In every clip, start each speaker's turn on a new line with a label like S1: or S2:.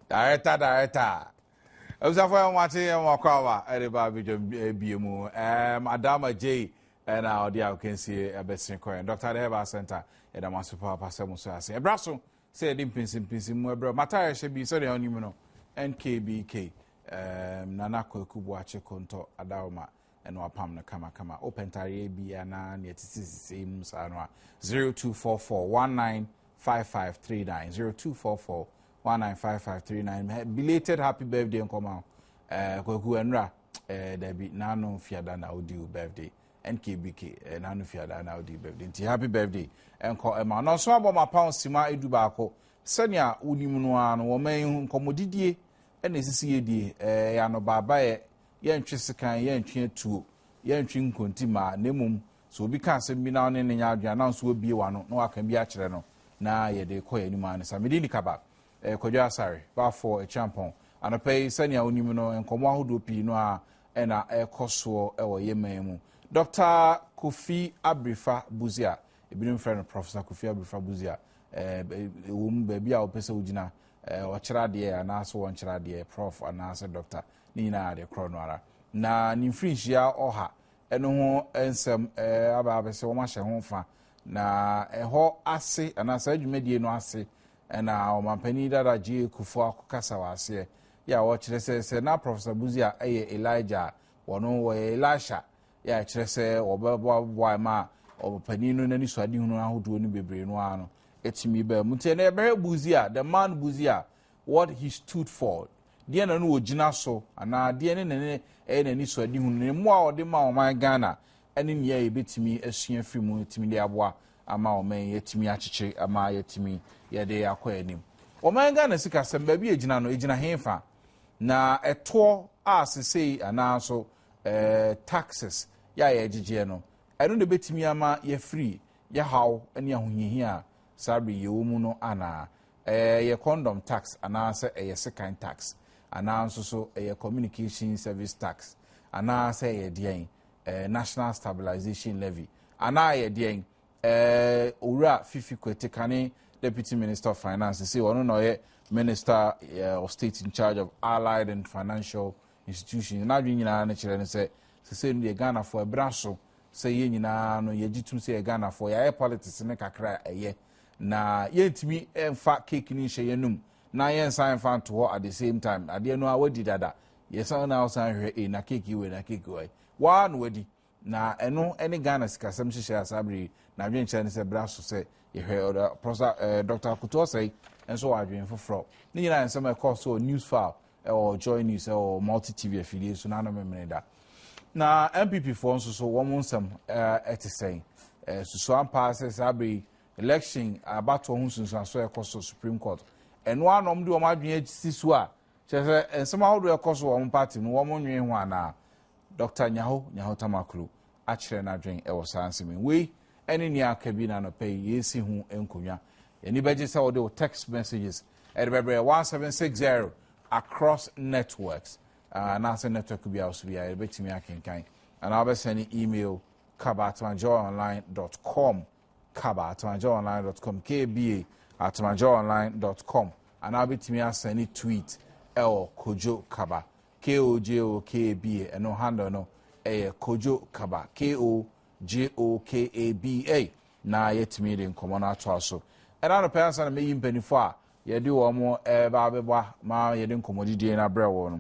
S1: Director. I was after watching Wakawa at the Barbie BMU. Adom J and our dear can see a best coin. Dr. Deva Center at the Master Papa Samusa. A brasso said in Pinsim, bro. Mataya should be so the only NKBK. Nanako Kubuache Konto Adaoma and Wapam na Kama Open Tari Biana yet same Sanwa 0244 195539 0244 195539. Belated happy birthday and come out. Koku Enra Debbie Nano Fiadana Audio birthday NKBK Nano Fiadana Audio birthday. Happy birthday and call Emma. No so about my pound Sima Edubako. Senya Unimuan woman commodity. And this is the Yano Baba, Yan Chisikan, Yan Chin two, Yan Chin Contima, Nemum, so because me now in the yard, announce will be one, no, I can be a channel. Na ye de koy ni man Samidini Kaba, Koja Sari, bar for a champon, and a pay Senya Unimino and Komahudu Pinoa, and a Koso, or Yememu. Dr. Kofi Abrifa Buzia, a been friend of Professor Kofi Abrifa Buzia, baby, our person Ujina. Wachira de anaso wanchira de prof anaso doctor ni na de kronwara na ni frinchia oha eno ho ensem aba abese wo ma hye ho fa na eho ase anaso adwumedie no ase na o mampani dada je kufu akokasa wase ya wo kire se na professor Buzia eye Elijah wono wo Elisha ya kire se obebo ma o mampani no nani so ade hunu ahodo ni bebre no ano etimi ba mutene ebe Buzia the man Buzia what he stood for de na no ogina so ana de ne nani so adi hunu mu a ode ma o man Ghana ene ne ya ebetimi asua firi mu etimi de aboa ama o man yetimi akyekye ama yetimi ye de akwa anim o man Ghana sika samba bi egina no egina henfa na eto asesei ana so taxes ya ejije no eno de betimi ama ye free ya haw ene ahohihia sabri yewomu no ana ye condom tax ana se ye second tax ana so ye communication service tax ana se ye den national stabilization levy ana ye den owura fifi kwetekane deputy minister of finance say ono no ye minister of state in charge of allied and financial institutions na nyina na kire ne se no ye Ghana for e braso se ye nyina no ye gitum se ye Ghana for ye politics ne kakra eye na yentimi emfa cake ni hye yenum na yensan fa to at the same time ade no awadi dada yesan na osan hwe na cake we na cake we wa no wadi na eno ene Ghana sikasem hye asabri na dwenche ne se braso se ye hwe professor Dr. Kuto say enso wa dwen foforo ni nyina ensem e course so news file or joy news or multi tv affiliate so na no memene da na MPP for nso so wo monsam etisen so ampa se sabri election about to hunsun so ekoso Supreme Court and one of the omadwen sisu a chese ensema hodo ekoso wo party no wo nwen ho ana Dr. Nyaho Tamaklu a kire na dwen e wo sansemi we ene ni akabi na no pay yesi hu enkonwa eni beje se wo de text messages e bebre 1760 across networks na se network bi also bi e betimi akenkan and I be send email kaba@majoonline.com kaba@majoonline.com kba@majoonline.com and I'll be to me send tweet kojo kaba KOJOKABA and no handle no kojo kaba KOJOKABA na yet me in common so and I parents and me penny for ye do more ba ma ye din commodity na brewo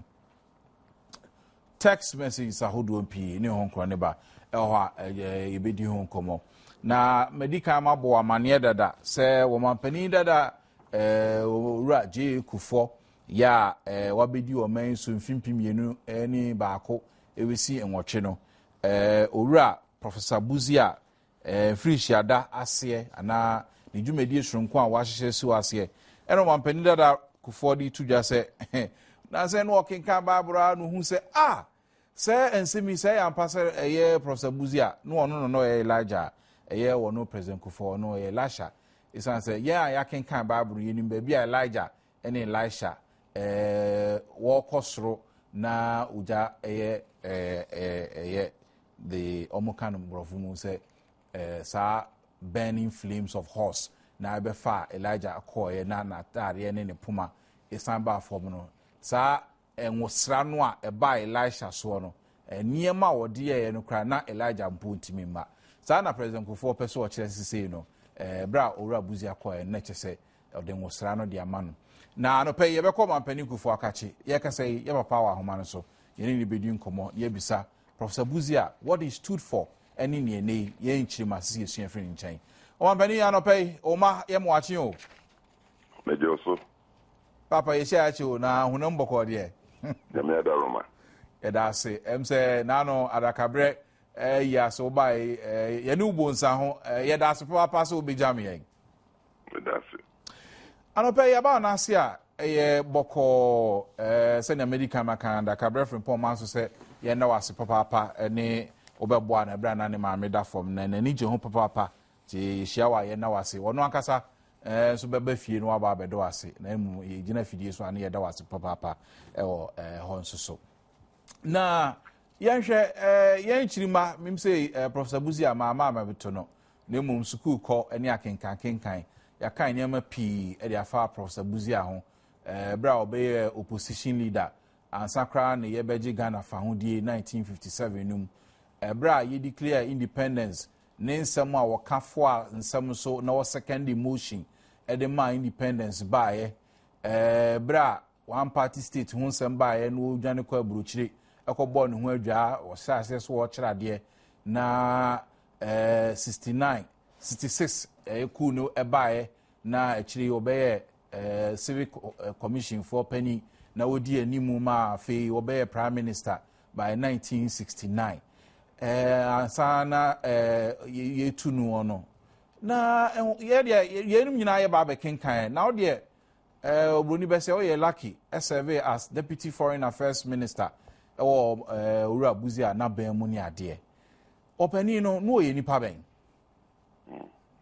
S1: text message sa hodo mpi ne honkro ne ba ehwa ye bedi honkomo na medical mabo amane dada se wo mampani dada owura je kufo ya wabedi o man so mfimpimienu ni baako ewesi enwotwe no owura Professor Buzia Frishiada ase ana ne dwumedi esronko a wahyehyɛ si wase eno mampani dada kufo di tudwa se na se no okenka babura no hu se se ensemi se ampa se eye Professor Buzia no ono no Elijah eye wono President Kufo no Elisha isan se ya kenka babura yenim ba bia Elijah ene Elisha wo kosoro na uja eye the omokano mbrofo mu se sa burning flames of horse na be fa Elijah akoye na tare ne puma esan ba form no sa enwosra no a eba Elisha so no niema wode ye no kra na Elijah mpo ntimi ma sa na president Kufo pese o kire sisi no bra owura buzi akọ na kyese ode nwosra no de ama no na no pe ye be ko mampani Kufo akachi ye ka say ye papa wa homa no so ye ni bedi nkomo ye bisa Professor Buzia what he stood for any ne ne ye nchirima sisi esua free nchen o mampani ya no pe o ma ye mo achi o
S2: mejo so
S1: papa ye sha achi o na hunam boko de
S2: ye me da roma
S1: ye da se say na no adakabre ya so by ye ni ubonsa ho ye da se papa so obejam yen
S2: da se
S1: anope ya ba na ase a ye boko se na medical makanda kabre from pom aso se ye na wase papa ne obeboa na bra na ne ma meda form na ni je ho papa ti hia wa ye na wase wono akasa so beba fie no aba abedo wase na mu ye gina fidie so ane ye da wase papa ho nso so na yenhwe yenchirima mimse Professor Buzia ma beto no na mum school ko ene akenkan ya kan nyama pi e de afa Professor Buzia ho bra obey opposition leader ansakra na ye beji Ghana fa ho die 1957 num bra ye declare independence ne nsem a wokafo a nsem so na wo second motion e de ma independence ba bra one party state ho nsem ba no dwane kwa burochire ekobọ ne ho adwa wo sase so wo kyerade na 69 66 ku no ebae na akiri obeye civic commission for penny na wodi animu ma fe obeye prime minister by 1969 asana yetunu ono na ye num nyina ye ba be kenkan na ode obroni be se o ye lucky serve as deputy foreign affairs minister owura Buzia na ban mu ni ade opani no no ye nipa ben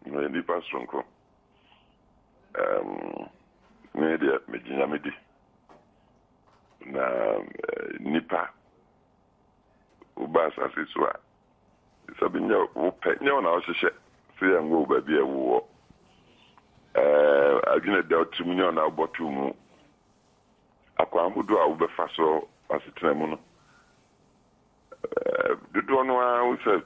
S2: no ye nipa stronko me de mejinya medi na nipa ubasa siswa sabinya upenya na ohyehe se yango ba bia wo agina da otumnya na obotumu akwa hudu a ubefa so asitena mu no dodo no a wo se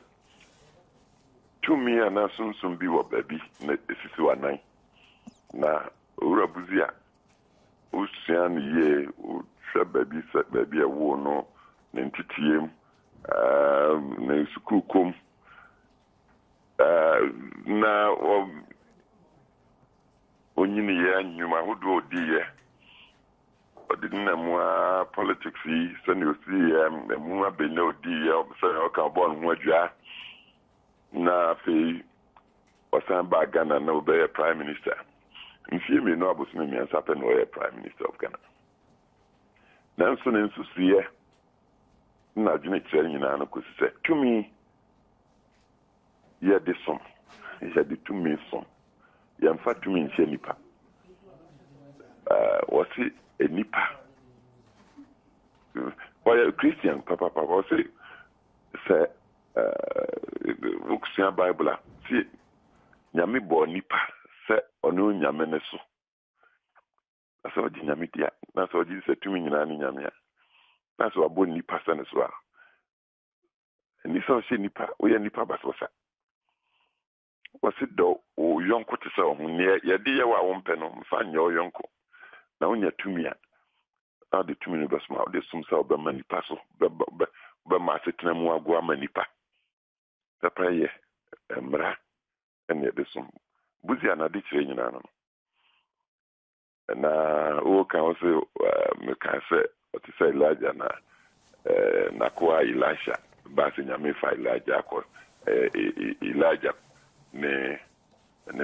S2: tumi na sunsun bi wo baby na esisi wanan na owura Buzia usian ye o hwe baby se baby ewo no na ntitiem na school kom na onyini ye nyuma hodo odiye odinna mua politics yi sani osi mua benya odiye obisa o ka bon ho adwa na fe osan ba Ghana na obey prime minister nfie me no abosome me ansape no ye prime minister of Ghana nanso ne nsusuye na dwene kyerɛ nyina no kosi sɛ tumi ye de som ye de tumi som ye mfa tumi nhyɛ nipa wasi enipa oya Christian papa wasi sɛ Christian Bible si nyame bo nipa sɛ ɔno nyame ne so asa odi nyame dia na sɛ odi sɛ tumi nyina ne nyame a na sɛ abo nipa sɛ ne so a ni sɛ ɔhyɛ nipa oyɛ nipa basosa wasi do o yonko te sɛ ɔho ne yɛde yɛ wa wo mpɛ no mfa nyɛ o yonko na wonya tumi a na de tumi no bɛsoma de sum sɛ ɔbɛma nipa so bɛma asetena mu agoa ma nipa pɛpɛ yɛ mmara ɛne de sum Buzia na de kyerɛ nyina no na o ka o se me ka sɛ ɔte sɛ Elijah na ko Elisha ba se nyame fa Elijah akɔ Elijah ne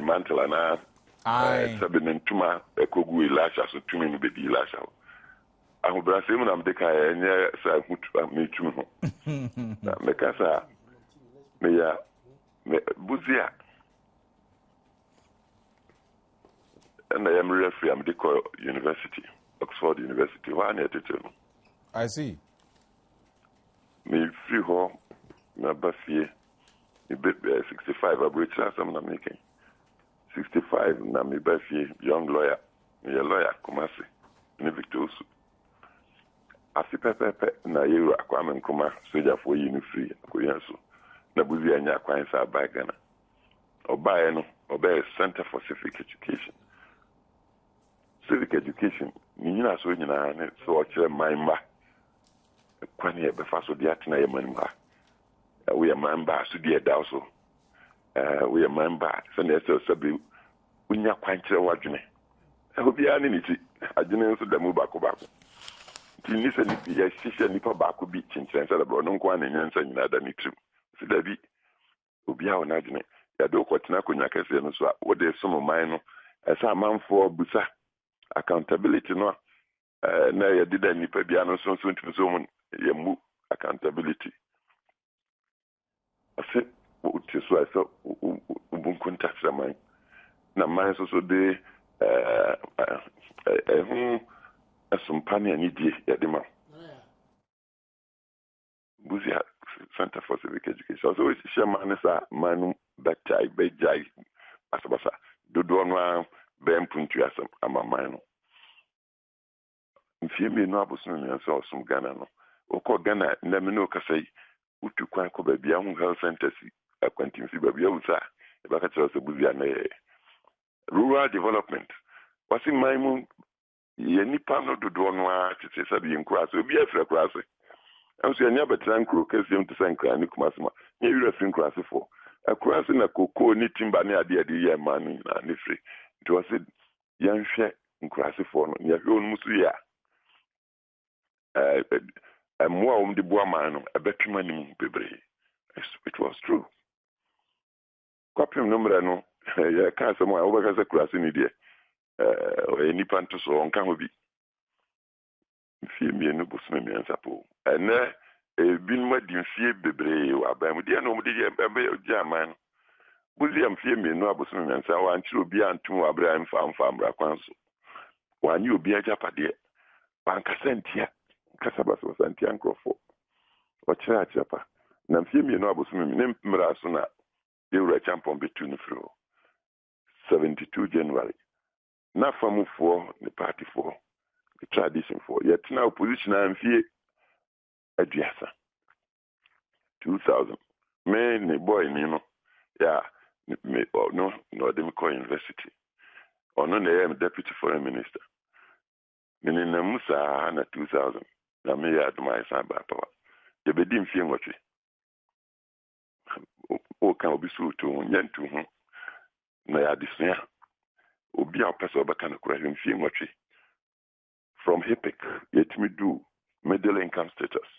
S2: mantela na sabe ne ntuma ekogu Elisha so tumi no bedi Elisha ahobra se mu na mde ka enye sa hutu me tumi ho na me ka sa me ya Buzia and I am referee am de University, Oxford University. Why na tete no?
S1: I see.
S2: Me free ho na bafie. Me be 65 abrecha some na making. 65 na me bafie young lawyer. Me a lawyer Kumasi. ne Victor Osu. Asi pepepe na yeru Kwame Nkrumah soja for yi no free akoyan so. Na buzi anya kwan sa ba Ghana. Obaye no, Obaye Center for Civic Education. Civic education, ni nyina so nyina ne so o kire manba. Kwani e be fa so dia tena ye manba. We are manba so dia da so. We are manba so na so sabi unya kwan kire wadwene. Obi ani ni ti adwene so da mu bako bako. Ti ni se ni ya shisha ni pa bako bi chinchren sa da bro no nkwa na nyansa nyina da ni trim. Si da bi obi a wona adwene ya do kwatena konya kase no so a wo de so man no esa manfo busa accountability no na ya dida nipa bia no so ntumi mun ya mu accountability ase wo ti so asa ubun tax man na man so de hu asumpani ani die ya de ma buzia Center for Civic Education so we share man sa manu batai bejai asabasa dodo no bempuntu asam amaman no mfiemi no abosun mi anso osum Ghana no okọ Ghana na me no kasai utu kwan ko ba bia hu health centers akwantimfi ba bia usa e ba ka tell se buzia na rural development wasi maimu ye nipa no dodo no a tete sabi nkura so obi afra kura so anso anya betran kuro kasem to sankra ni kumasma ye yura fin kura so for akura so na koko ni timba ne ade ade ye manu na ne free it was yan hwe nkura so for no ya hwe onmusu ya more de boamano a betrimani bebre. It was true. Quapim number no ya can't some over as a class in India or any pantos on Kamobi. Fear me no busman and sapo. And there been mud in fear bebre or Bamudia no German. William fear me no busman and so and to be and two Abraham farm Braquanso. One you be a Japadia. Bancasentia. Kasabas was anti-ancrofo. Or chapa. Namfimi no abusumi, name Mirasuna, they were a champion between the 72 January. Not from for the party for the tradition for. Yet now position and fear a diasa. 2000. Me boy, you yeah, me or no, Demiko University. Or no, I am deputy foreign minister. Meaning Musa na 2000. Na me ya admire saba power. Ye be dim fie ngotwe. O kan obi so to nyantu ho. Na ya disnya. Obi a pese obaka na kura him fie ngotwe. From HIPIC, yet me do middle income status.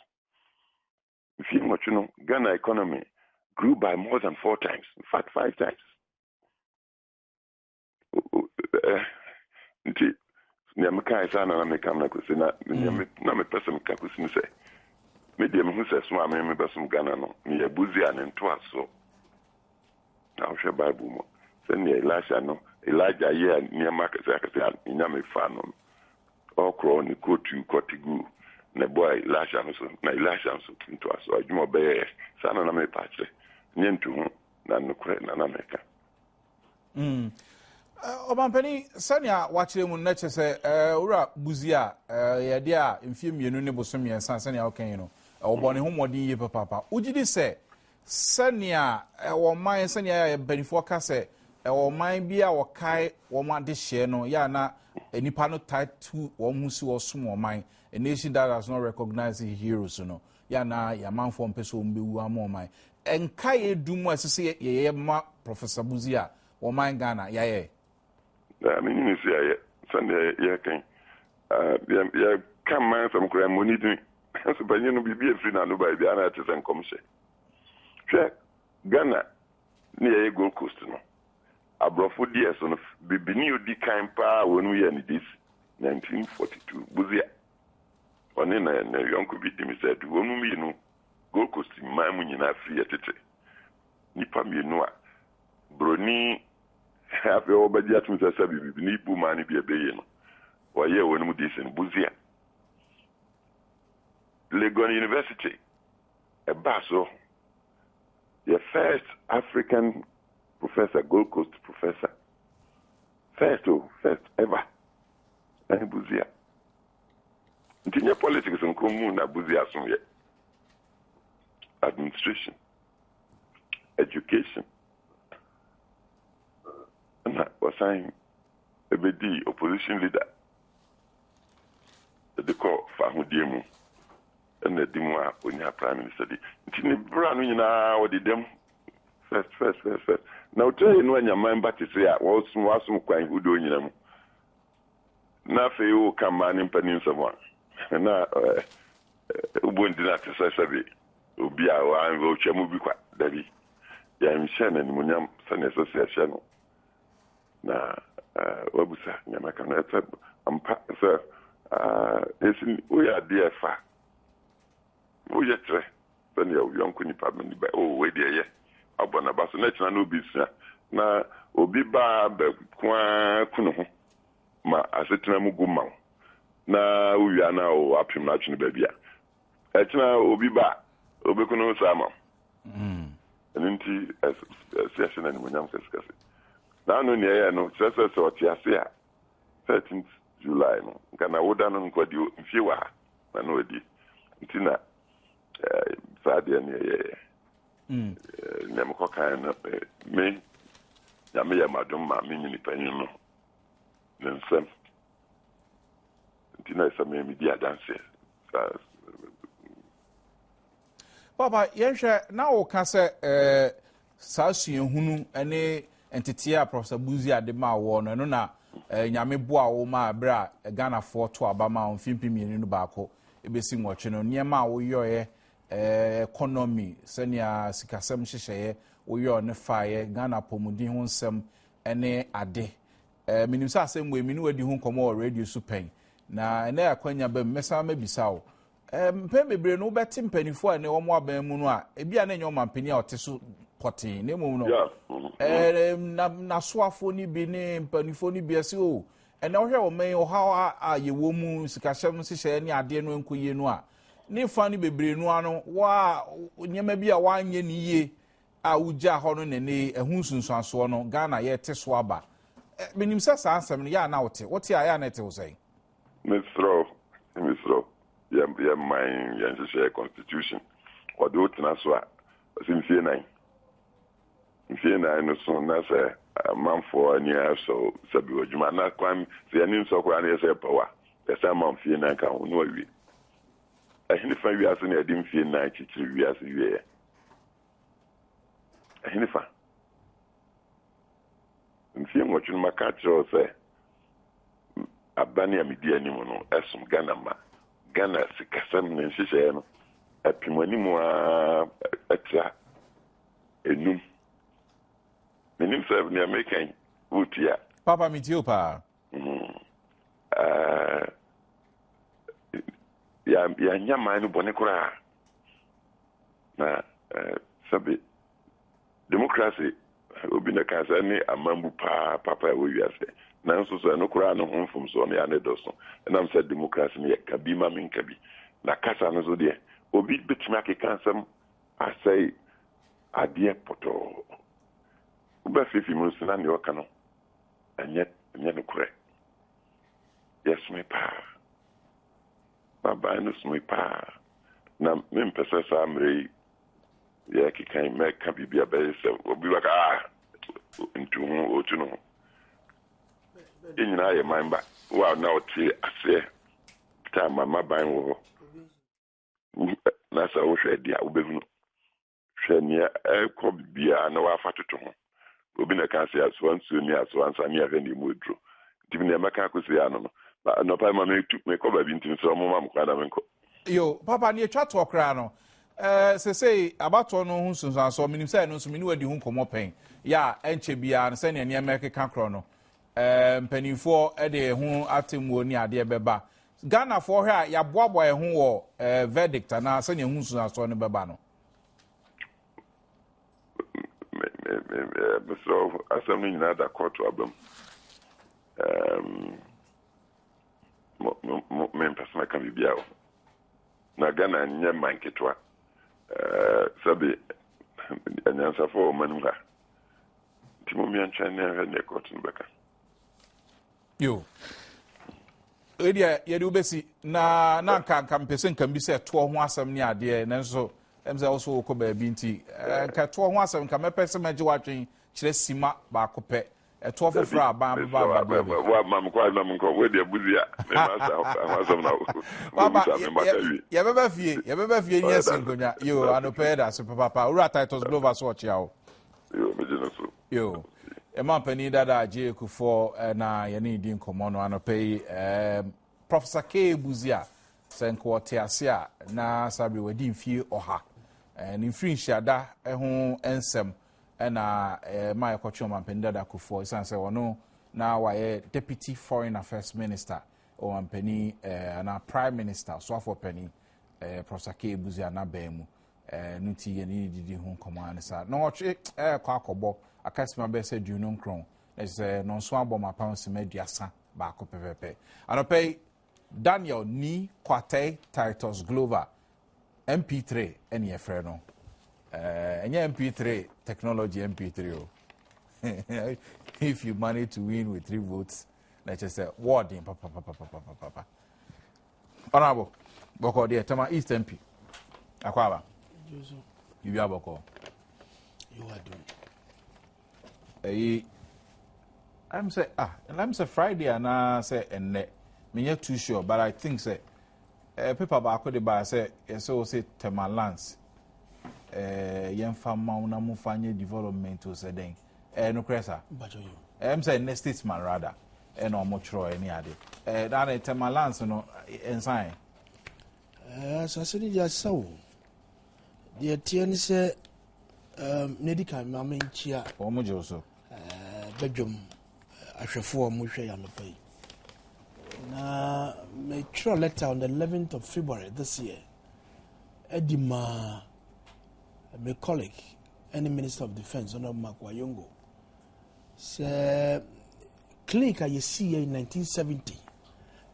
S2: Fie ngotwe no Ghana economy grew by more than 4 times. In fact, 5 times. Nti Nyamka isa na me kam na kusi na me person ka kusi ni se medium hu se so ame me besum Ghana no me abuzi an nto aso na hwe Bible mo se ne Elijah ye nyama ka se nyame fa no okro ni kotu kotigu na boy Elijah no so na Elijah so nto aso adwuma be sana na me pa kire nyentu hu na nokre na meka
S1: Obampani sanya wachire mu neche se ura buzia ye dia mfie mienu ne bosom yensan sanya okan no obone ho modin ye papa ugidi se sanya wo man sanya ya benifo ka se wo man bia wo kai wo ma de hye no ya na enipa no title wo musi wo som wo man a nation that does not recognize heroes no ya na ya manfo mpeso mbewu amoman enka ye dumu asese ye ma Professor Buzia wo man Ghana ya ye
S2: I mean, you see, Sunday, yeah, yeah, come man from crime money doing. So, but you know, be a free now by the artists and commission. Check Ghana near Gold Coast, no. I brought 4 years on the Benio D. Campa when we ended this 1942. Buzia. On in a young could be said, when we know Gold Coast in my money in a free at it. Nipam, you know, Brony. Have your budget to say, we need money be a billion. Or, yeah, when we this in Buzia. Legon University, a Basso, the first African professor, Gold Coast professor. First ever. And Buzia. Ntinya politics nkomu na buzi asomye. Administration, education. And I was saying, the opposition leader, the call Fahudiemu, and the Dimwa when you prime minister. Tini Brown, you know, what did them first. Now, tell you when your mind back to say, I was some quite good doing them. Now, for you, come man in Peninsula. And now, wouldn't that say, Obi a wa ngo twemu bi kwa dabi ya mhye na nimunyam sane association na wabusa nyama kana efe ampa so esin we are there fa we yetre sane ya yonku nipa ni ba we there ye abona baso na china no bi sia na obi ba kwa kunu ho ma asetena mu guma na uwia na o apim na twene ba bia echina obi ba obekuno sama nti association and munyam keskase na no ne ya no sese so tiase a 13th July no kana woda no nkwadi mfiewa na no odi nti na saade ne ye nyam ko kan no me nyam ya madum ma me nyini panyin no nsem nti na same me di adanse
S1: Papa, yensha na o ka se saa suehunu ene entity a Professor Buzi adema wo no no na nyame boa wo ma bra Ghana for to abama on fimpimi no baako ebesi nwotwe no niema wo yoye economy senia sikasem hyehye wo yo ne faaye Ghana pomudin ho nsem ene ade minim sa asem we minu wadi ho komo radio supen na ene akwanya ba mmesa mabisa wo mpembebre no beti mpanifo a ne wo mo aban mu no a ebia na nyoma mpani a oteso potin ne mu no na soafo ni bi ne mpanifo ni bi ase o ene wo hwe wo men o ha a ye wo mu sikashem sihye ne ade no enkoye no a ne fa ni bebre no ano wa nyema bi a wanye ni ye a uja ho no ne ehun sunsuaso no Ghana ye teso aba minim sa ansem no ya na wote a ya na te wo sei
S2: Mr. Yeah, my constitution. Or do it na so a sinfie nine. Sinfie nine no so na say a man for any so sabi ojuma na kwam say any so kwa na say power. The same man fie nine kan no wi. Ahini fa wi ase na edim fie nine chichiri wi ase wi. Ahini fa. Nfie nwotwe maka chiro say abani amidi anim no esum Ghana ma. Ghana sikasam ne nhyehyɛ no apimani mu atia enum menim sɛ ne American wotia
S1: Papa mitio pa
S2: ya nyama no bone kora na sabe democracy obi na kansa ne amambu pa papa wo wiase na nso so no kora no honfom so no ya ne doso na am said democracy ne kabi ma min kabi na kasa no so de obi betima ke kansam asai ade poto uba fifi mu sina ne oka no anye no kore yes me pa baba no sme pa na me mpesa sa amre ya ke kan me ka bibia be se obi waka ntu ho otu no inyina ye mamba wa na oti ase ta mama ban wo na sa wo hwe dia obehunu hwe nia ko bia na wa fatoto ho obi na ka se aso ansu ni aso ansa ni ave ni mu edro tibi na maka ko se ano no pa ma me tu me ko ba bi ntin so mo ma mo kwa da me ko
S1: yo papa ni etwa to kra no say abato no hu sunsan so minim say no so mini wadi hu komo pen ya enche bia no say ne ne America kro no mpanifo de hu atemu ni ade beba Ghana for hwe ya boaboa hu wo verdict na say ne hu sunsan so no beba no
S2: so assembly na da court abam me personal kan bibia o na Ghana nye manketwa sabe anyansa for manunga timo mi ancha ne court nbeka
S1: yo area ye do besi na nka mpese nka bi se to ho asem ni ade nanso emza also ko ba bi nti nka to ho asem nka mepese maji watwen kire sima ba ko pe to fofra ba
S2: wa mam kwa mam ko we de buzia me ma asem na
S1: baba ye beba fie ni asinkonya yo anope da se papa ura titles global so chia o
S2: yo me jina so
S1: yo Emma Penny Dada J. Kufo na Yani Din Komono Anopei Professor K. Buzia Senko Tiasia na Sabi Wedin Fie Oha and in Free Shada Ehon Ensem na my Kochoma Penny Dada Kufo Sanse Wano na waye Deputy Foreign Affairs Minister or Penny na Prime Minister so for Penny Professor K. Buzia na Bemu Nuti Yani Didi Hon Command sa no kwakobo akasima be se du no nkron na no so aboma pounds mediasa ba ko pepepe anopei Daniel ni kwate Titus Glover MP3 ene yefre no enye MP3 technology MP3 o if you manage to win with 3 votes let's just say warding papa honorable boko de tama East MP akwaba you be aboko
S3: you are doing
S1: I'm say I'm say Friday and I say and me not too sure, but I think say people back the bar say so say Temalans young farmer na mu fanye development to say then no cresa I'm say next statesman rather no much tro any ade that Temalans no ensign
S3: so I said just so the TN say medical mama chia
S1: omo so
S3: Badwam ahwefo mo hwe ya no pay na me throw letter on the 11th of February this year Edima my colleague any Minister of Defense Honorable Makwayongo say clinic I see in 1970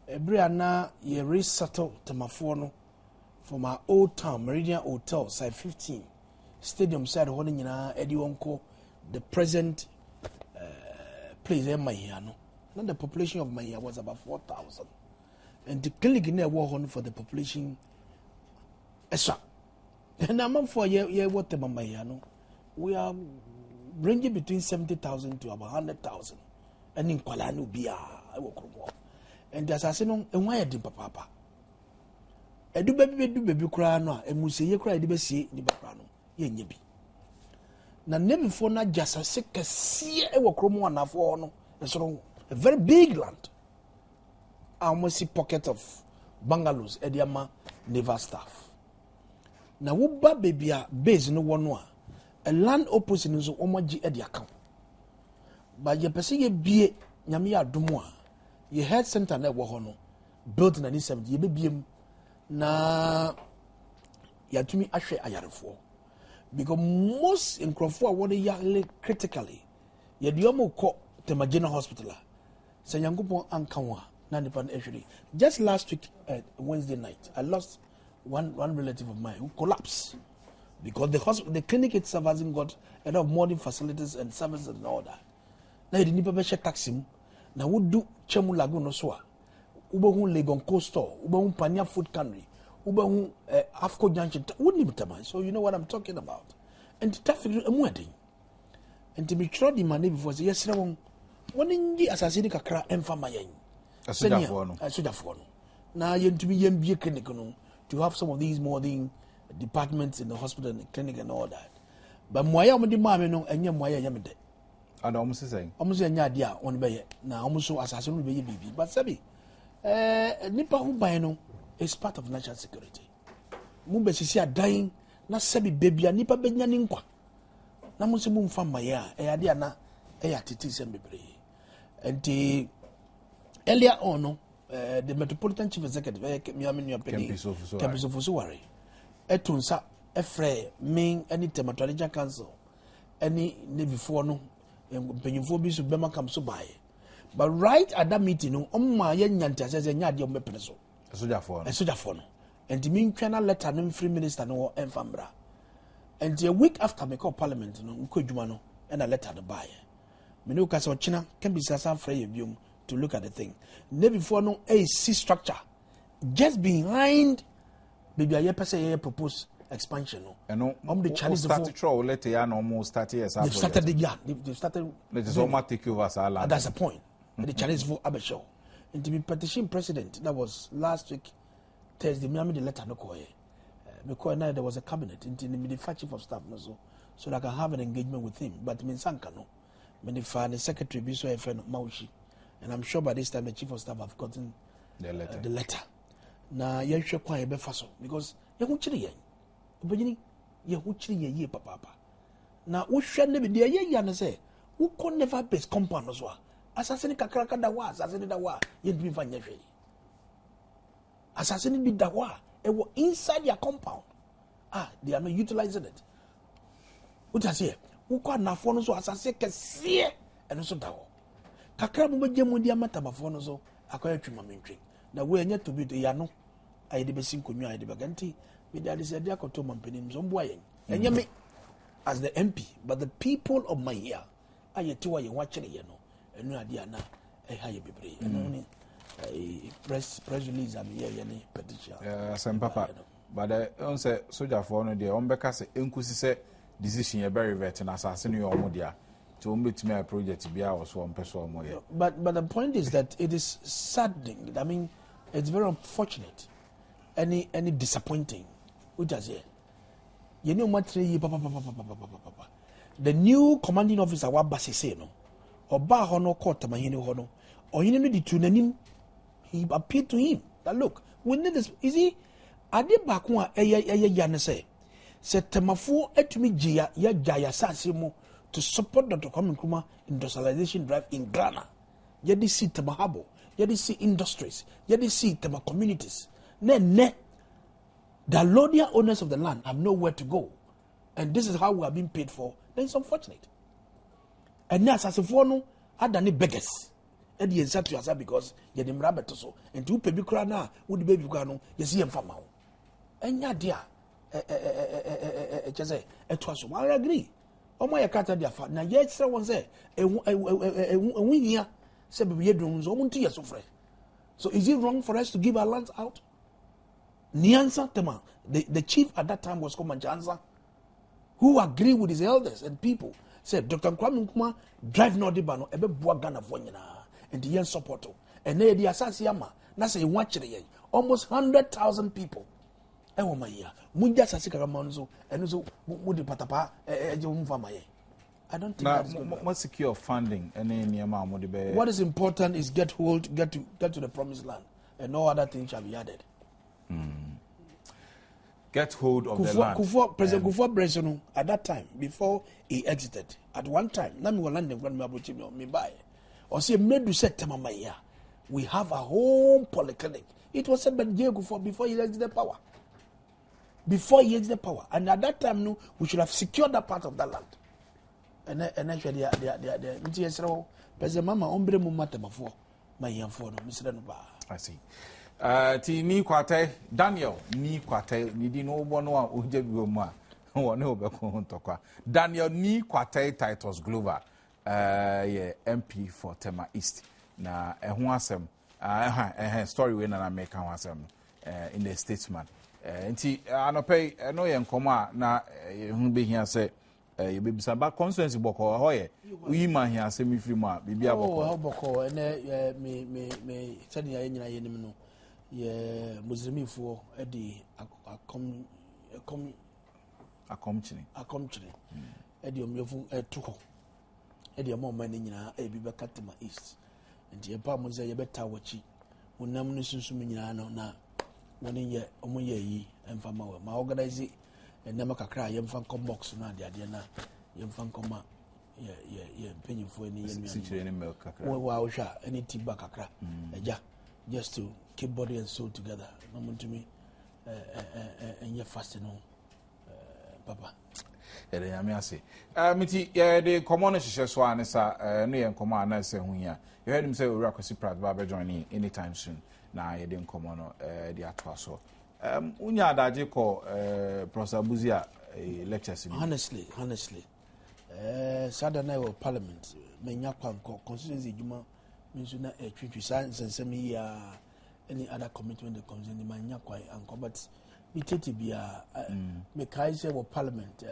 S3: every na ye resettle temafo no from our old town Meridian Hotel side 15 stadium side ho nyina edi wonko the present place in Mahiano. Now the population of Mahia was about 4,000. And the clinic in there was for the population extra. And I'm for year what the Mahiano. We are ranging between 70,000 to about 100,000. And in Kualanu Bia, I will come. And there's a saying, and why did Papa? I do baby cry no, and we say you cry the best the background. Ye na name for na just se kese e wo kromo anafo no so a very big land almost a pocket of bungalows ediama naval staff na wo ba bebia base no wono a land opposite nso omogi edi account ba ye pese ye bie nyame ya domo a ye health center na wo ho no built in 1970 ye bebiem na ya tumi ahwe ayarefo because most in Crawford what they critically ye diomo ko Temagena hospital say yangupo ankanwa na nipan actually just last week Wednesday night I lost one relative of mine who collapsed because the clinic itself hasn't got enough modern facilities and services and all that na you didn't pay taxi na would do chemu lagoon no so ubo Legon Coastal ubo Pania Food Cannery Uba Afco Junction wouldn't be so you know what I'm talking about. And the traffic a wedding. And to be tried in my name before yes, one in the assassin cra and famayan. A soldier for now you to be MBA clinic to have some of these modern departments in the hospital and the clinic and all that. But Moya on the Mamino and Yamoya Yamade.
S1: And almost saying
S3: almost a yadia on bay now almost so assassin will be baby. But Sabi Nipa who by no is part of national security. Mumbe sisi are dying na sebi baby nipa benya ninkwa. Na mo se mu mfa maya e ade na e ya titi se bebre. And earlier on the Metropolitan Chief Executive Miami New Penny Campus of Suwari etunsa efre main any Tematological Council any Navy for no penyimfo bi so bema kam so bae. But right at that meeting no omma ye nyanta se nya de omepene so soldier for no and the mean channel letter no free minister no enfambra and a week after me call parliament no ko djuma no and a letter the buy me no ka so china can be sasa frey biom to look at the thing. Never before no AC structure just behind baby I person propose expansion no.
S1: And the Chinese started to let ya no more start here.
S3: They've started the they've started.
S1: Let us all take over Salah.
S3: That's the point. The Chinese for Abeshaw. And to be petition president, that was last week Thursday. Me the letter no call because now there was a cabinet into the chief of staff no so that I can have an engagement with him. But me sanka no. Me the secretary be so Maushi. And I'm sure by this time the chief of staff have gotten the letter. Now you should quite be faso because you won't chili yen. Beginning you won't chili ye papa. Now we should never be there. Say who could never base compound as well. Assassin kakraka da wa, assassin da wa, you be fine. Assassin be da wa, it was inside your compound. They are not utilizing it. What I say? Who can na phone so assassin can see and also da wa. Kakra mo begye mo dia mata bafo no so akoya twuma mentwe na we anya to be to ya no ayede besin konwa ayede baganti me dia de se dia akoto mampanim so mbo ayen enya me as the MP but the people of my here ayete wa ye wakire ye no enu ade ana haye bebre enu ni press release am ye ne petition
S1: some papa but on say soldier for no de on beka se enkusi se decision ye very vet na asase no yo mo dia. Project
S3: but the point is that it is saddening. I mean, it's very unfortunate. Any disappointing. What does it? You know what? The new commanding officer wa basi say no. Oba hono court mahini hono. Or you need to name. He appealed to him that look, we need this. Is he? Ade bakwa ya say. Se temafo etumi jia ya jaya sasimu. To support Dr. Kwame Nkrumah industrialization drive in Ghana. Yedi see Temahabo, yedi see industries, yedi see Tema communities. The Lodia owners of the land have nowhere to go. And this is how we are being paid for. Then it's unfortunate. And now, as a fono, I done beggars. And the answer to yourself because you're the Mrabeto. And two baby crana, would the baby crano, you see him from now. And yeah, dear, I agree. Omo ya kata dia fa na ye tsere won say ehun hia say be ye dun so omuntu ye so fresh. So is it wrong for us to give our lands out? Niansa Tema, the chief at that time was Command Jansa, who agreed with his elders and people, said Dr. Kwame Nkrumah drive no de bano ebe bua Ghana for nyina and the yen support. And they the asasi ama na say watch ye almost 100,000 people. Ewo maya munja sasika kamanzo enuzo mudi patapa eje umfama ye. I don't think that's good.
S1: What secure funding any niyama mudi be.
S3: What is important is get to the promised land and no other thing shall be added.
S1: Get hold of the land.
S3: President Kufuor Bresono at that time before he exited at one time nami walande ngwan me abuchi me buy or say medu set temamaya we have a home polyclinic. It was said by Kufuor before he exited power. Before he exited power, and at that time, no, we should have secured that part of that land. And actually, the President Mama ombre mumata before my young for Mr.
S1: I see. Ti ni kwate Daniel ni kwate ni di no bono uje bioma woni obeko ntokwa Daniel ni kwate Titus Glover yeah MP for Tema East na ehun asem story we na make ho asem in the statesman nti anopay no ye nkoma na hu be hia se ye bebisa ba constituency boko hoye uyima hia se mi firi mu a bibia boko
S3: boko ene me tani ya nyina ye nim no ye muslimifo e di akomchini e di omyefu etuko e di amoma ne nyina e bi beka Tema East nti e pa mo ze ye beta wachi wonam no sunsum nyina no na woni ye omoye yi emfama we ma organize enema kakra ye mfa box na ade na ye mfa nkoma ye penyifo ni ye
S1: situation ni milk kakra
S3: wa hwa any tiba kakra eja just to keep body and soul together no muntumi enye fast no papa
S1: ere ya me ase miti ye de common hihye so anisa no ye nkoma na se hu ya you heard him say we akwesi Pratt ba be join anytime soon na ye de nkoma no de atwa so unya adaje ko Professor Buzia lectures
S3: honestly sada na parliament menya kwanko constituency juma means na a treaty science and semi any other commitment that comes in the mania quite uncle, but me tete be me kaise or parliament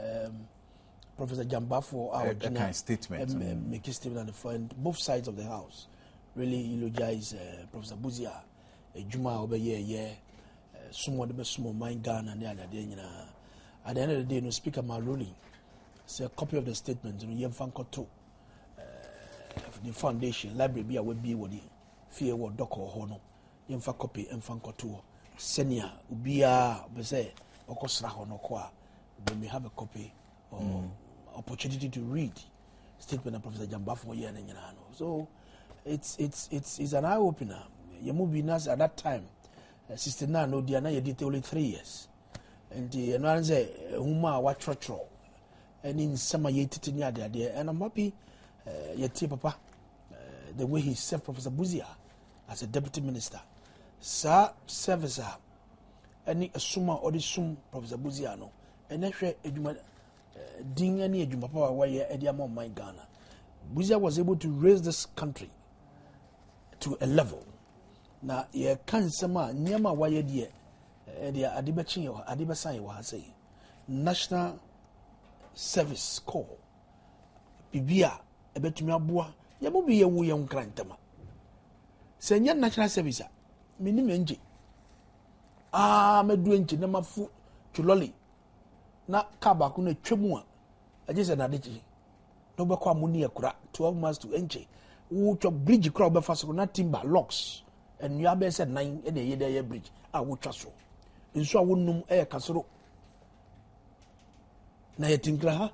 S3: Professor Jambafo our
S1: kind of statement
S3: make a statement at the front both sides of the house really eulogize Professor Buzia Juma over year someone the best small mind gun and the other day at the end of the day no speaker my ruling say a copy of the statement in Yemfanko 2 the foundation library be a will be what fear what doc or hono Yemfa copy Yemfanko 2 senior ubia be say okosra hono kwa then we have a copy or opportunity to read statement of Professor Jambafo year and so it's an eye opener. Yamubi nas at that time, Sister Nano Diana did only 3 years, and the announcer Huma Watrotro, and in summer ye titinia there, and I'm happy yet papa the way he served Professor Buzia as a deputy minister. Sir service any summa or the sum Professor Buziano, and actually ding any Jumapa why Ediamo my Ghana. Buzia was able to raise this country to a level. Na ye kan sama nyama waye de adibechi yo adibesan yo ha say National Service Corps bibia ebetumi aboa ye bo bi ye wo ye nkrantama se nya National Service minim enje medu enje na mafu tuloli na kaba ku na twemu a agese na dechi no be kwa muni ekura 12 months to enje wo to bridge crowd be faso na timber locks and you have said 9 e dey there bridge wo twa so nso a wonnum e kasoro na yetinkra ha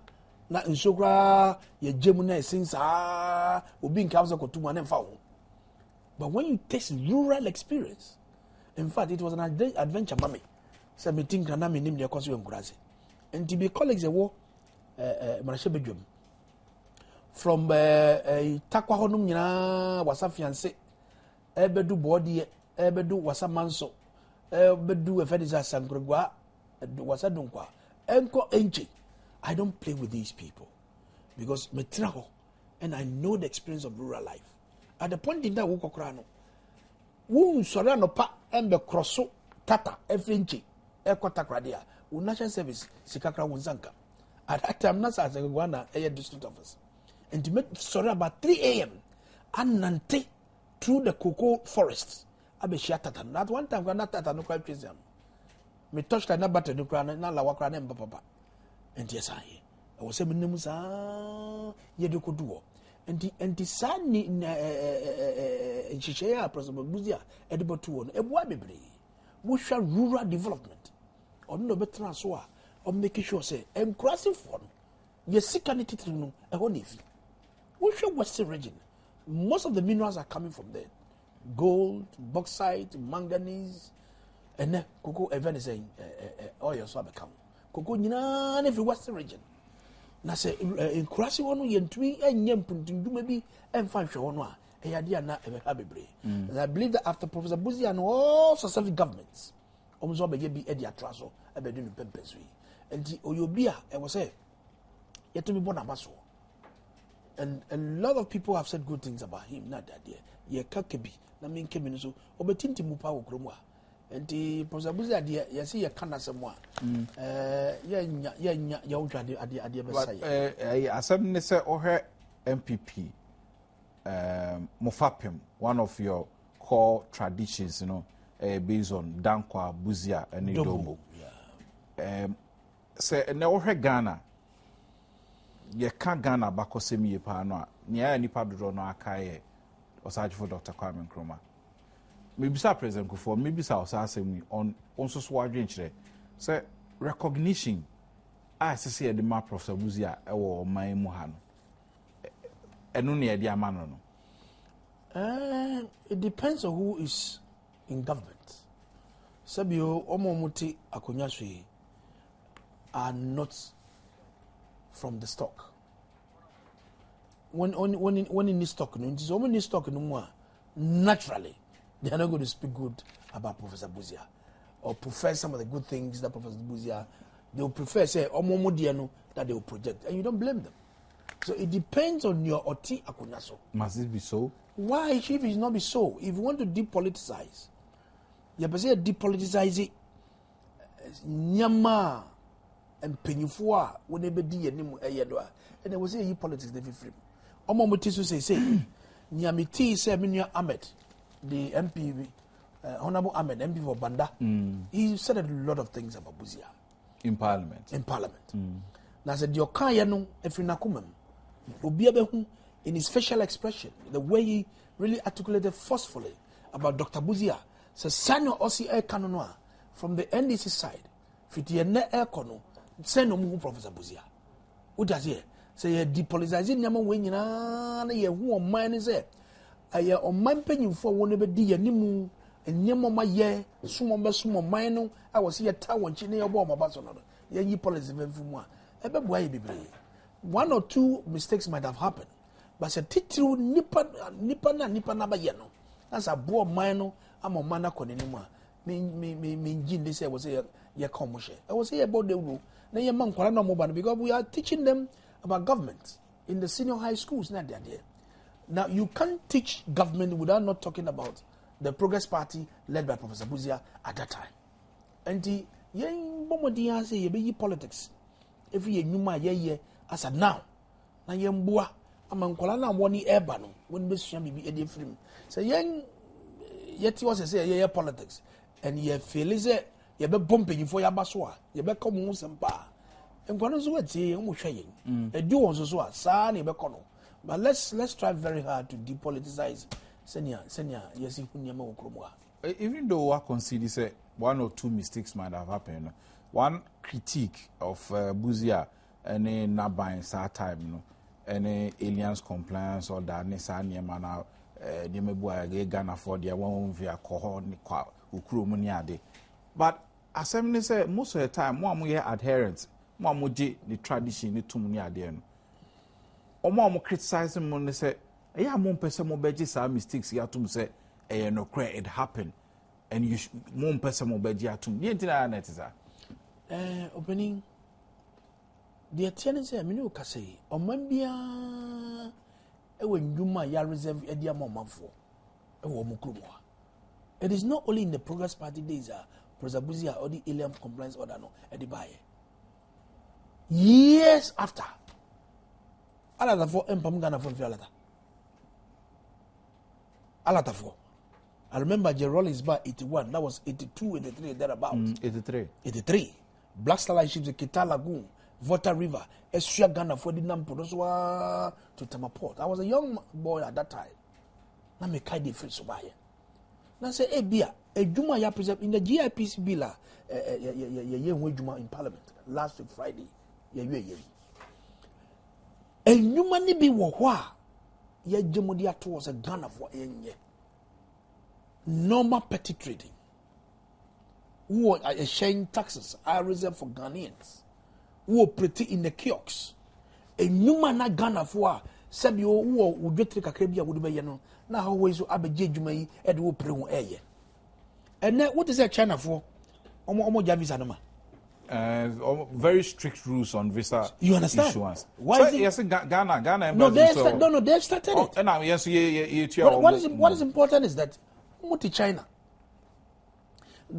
S3: na nso kra ye gemu na sinsa obi nka so kotumu na mfa ho. But when you taste rural experience, in fact it was an adventure mami say me think na me nim ne koso enkurase and to be colleagues e wo marashe Badwam from takwa honum nyina wasa fiance ebedu body ebedu wasa manso ebedu efediza sankrogwa wasa dunkwa enko enche. I don't play with these people because metraho and I know the experience of rural life. At the point in that wo kokra no wo nsore no pa embe crosso tata efrenchi ekota kradia wo National Service sikakra wonzanka. At that time na sa Gwana air district office and to make sorry about 3 a.m. and nante through the cocoa forests. Abe tata. At one time, Gwana tata no quite prison. Me touched na butter no crown na la wakra na papa. And yes, I was saying Nimusa Yedu Kuduo. And the son in Chichea, President Buzia, Edible to one, a wabibre. We shall rural development. Or no better transfer, or making sure say, and crossing for yes, sick and it no a honifi. We shall Western region. Most of the minerals are coming from there. Gold, bauxite, manganese, and then cocoa even saying oil so become. Cocoa nina every Western region. Na say in crossing one yentui and yempunting maybe and find show one. And I believe that after Professor Buzia and all successive governments, almost be Eddie Atraso, I be doing Pempesui. And the Oyobia, I was say, yet to be born Abaso. And a lot of people have said good things about him, not that dear. Ye Kakebi, na mean came so, Obetinti Mupa Kromwa. And the Professor Buzia, dear, you see a canna somewhere.
S1: I suddenly say, oh, her MPP. Mofapim, one of your core traditions, you know, based on Dankwa, Buzia, and Idomo. Say, no, Ghana, you can't Ghana bako semi ye pano, near any part of no akaye, or search for Dr. Kwame Nkrumah. Maybe Sir President Kufuor, maybe Sir Osasemi on so swadrin. Say, recognition, I see the map of Buzia or my Muhan.
S3: It depends on who is in government. Sabio Omomuti Akunyasui are not from the stock. When in this stock, it is only stock no more. Naturally, they are not going to speak good about Professor Buzia or prefer some of the good things that Professor Buzia. They will prefer say Omomudiano that they will project, and you don't blame them. So it depends on your Oti Akunyaso.
S1: Must it be so?
S3: Why should it not be so? If you want to depoliticize, you have to depoliticize it. Nyama and penifua when they be nimu eyedwa. And they will say politics they free. Omo mutisu say Nyamiti say Minya Ahmed, the MP, Honorable Ahmed, MP for Banda. He said a lot of things about Buzia.
S1: In Parliament.
S3: Now said your kayano efrinakumem. Obiabehu in his facial expression, the way he really articulated forcefully about Dr. Buzia. So Sano Osi Air Canonoa from the NDC side, Fitiene Air Cono, send no more Professor Buzia. What does he say? Depoliticizing Yaman Wing and ye who mine is there. I am on my penny for one of the Nimu and Yamo my ye, sumo mino. I was here town chine or bomb about another. Ye policy from one. Ebe boy be. One or two mistakes might have happened, but a titru nipa naba yeno. That's a boy mino. I'm a mana konenima. Me jin they say was a ye comoshe. I was here about the rule. Now your man no mobile because we are teaching them about government in the senior high schools. Not there. Now you can't teach government without not talking about the Progress Party led by Professor Buzia at that time. And the young Bomodia say ye be politics. If ye knew my ye as a now. Now ye mbua among Kolana wani ebano when Miss Shambi be a different. So young yet was a say ye politics. And ye feel is it ye be bumping for your baswa, ye be come some bar. And Kono's what say almost saying. A do also son ye be kono. But let's try very hard to depoliticize Senya, yes,
S1: even though I consider say one or two mistakes might have happened, one critique of Buzia and Nabain sa time, you know, any aliens compliance or that Nissan Yamana, the Mebu Ghana for their one via cohort, Ukrumuniade. But as I say, most of the time, one more adherents, one more the tradition, the Tumunia. Or more criticizing when they say, "Yeah, one person more beji sa mistakes ya tum say, no credit it happened, and you one person more beji ya tum." The entire net is that.
S3: Opening. The attendant say, "Minu kase, o mambia, when Juma ya reserve edia momafo, mukrumwa." It is not only in the Progress Party days, Prosabuzia or the alien compliance order no, edibaye. Years after. Alata for empam Ghana for Fialata. Alata for. I remember Gerald by 81, that was 82, 83, thereabouts. 83. Black Starlight ships, the Kita Lagoon, Volta River, Esria Ghana for the Nampodoswa to Tamaport. I was a young boy at that time. Now me kai different so by. Now say, hey, Bia, a Juma ya preserve in the GIPC bill, Juma in Parliament last week Friday. And you money be what? Ye Jemodia was a Ghana for a year. Normal petty trading. Who are sharing taxes I reserve for Ghanaians. Who are pretty in the kiosks. A new man Ghana for Sabio who would get a Caribbean would be no. Now how ways to Abbe Jumai and will pray on air. And now what is that China for? Omo Javis Anoma.
S1: Very strict rules on visa.
S3: You understand?
S1: Issuance.
S3: Why
S1: so,
S3: is it?
S1: Yes, Ghana.
S3: No, they've started it.
S1: Now, yes,
S3: What is important is that Muti China.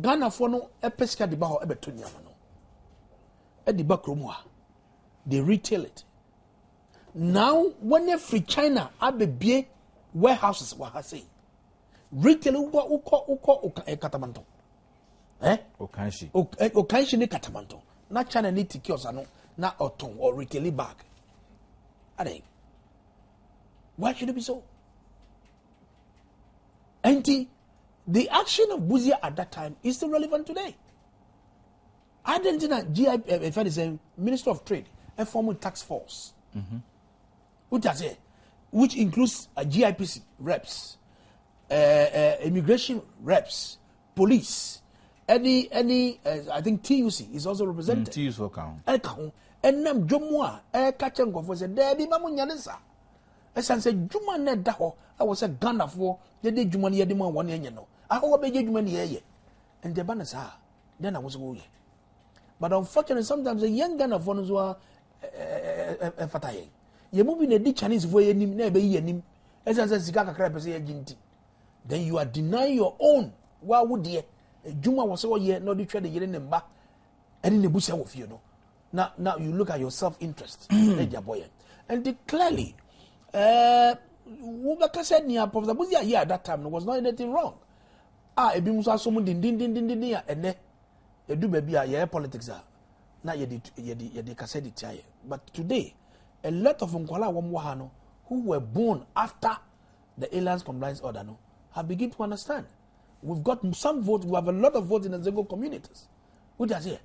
S3: Ghana for no epeska di baho ebetunya no. Edi bakromwa. They retail it. Now, when you free China, abebie warehouses wahase. Retail uko katamanto. Okanshi ni katamanto. Na China ni tikios ano na oton or retail bag. Ade. Why should it be so? And the action of Buzia at that time is still relevant today. Argentina if I say Minister of Trade, a former tax force. Which includes GIPC reps, immigration reps, police. Any I think TUC is also represented.
S1: TUC account.
S3: And nam Jomwa, Kachango for the Debbie Mamunyanesa. As I said, Juma Nedaho, I was a Ghana for the day Jumani Yadima 1 year. I hope I gave Jumani ye. And the banners are. Then I was away. But unfortunately, sometimes a young Ghana for Nuzwa Fataye. You're moving a Chinese way, never ye, Esa sika kakra pese ye ginti. Then you are denying your own. Why would ye? Juma was so ye no di twa de yere ne mba. Eni ne busia wo fie no. Now you look at your self-interest. And clearly, Wubaka said near Professor Buzia here at that time there was not anything wrong. Ebi musa so mu din ya ene edu baby a politics na ye de kase di tiaye. But today, a lot of nkwala wamwahano who were born after the aliens compliance order no have begun to understand. We've got some votes, we have a lot of votes in the Zongo communities. What does here?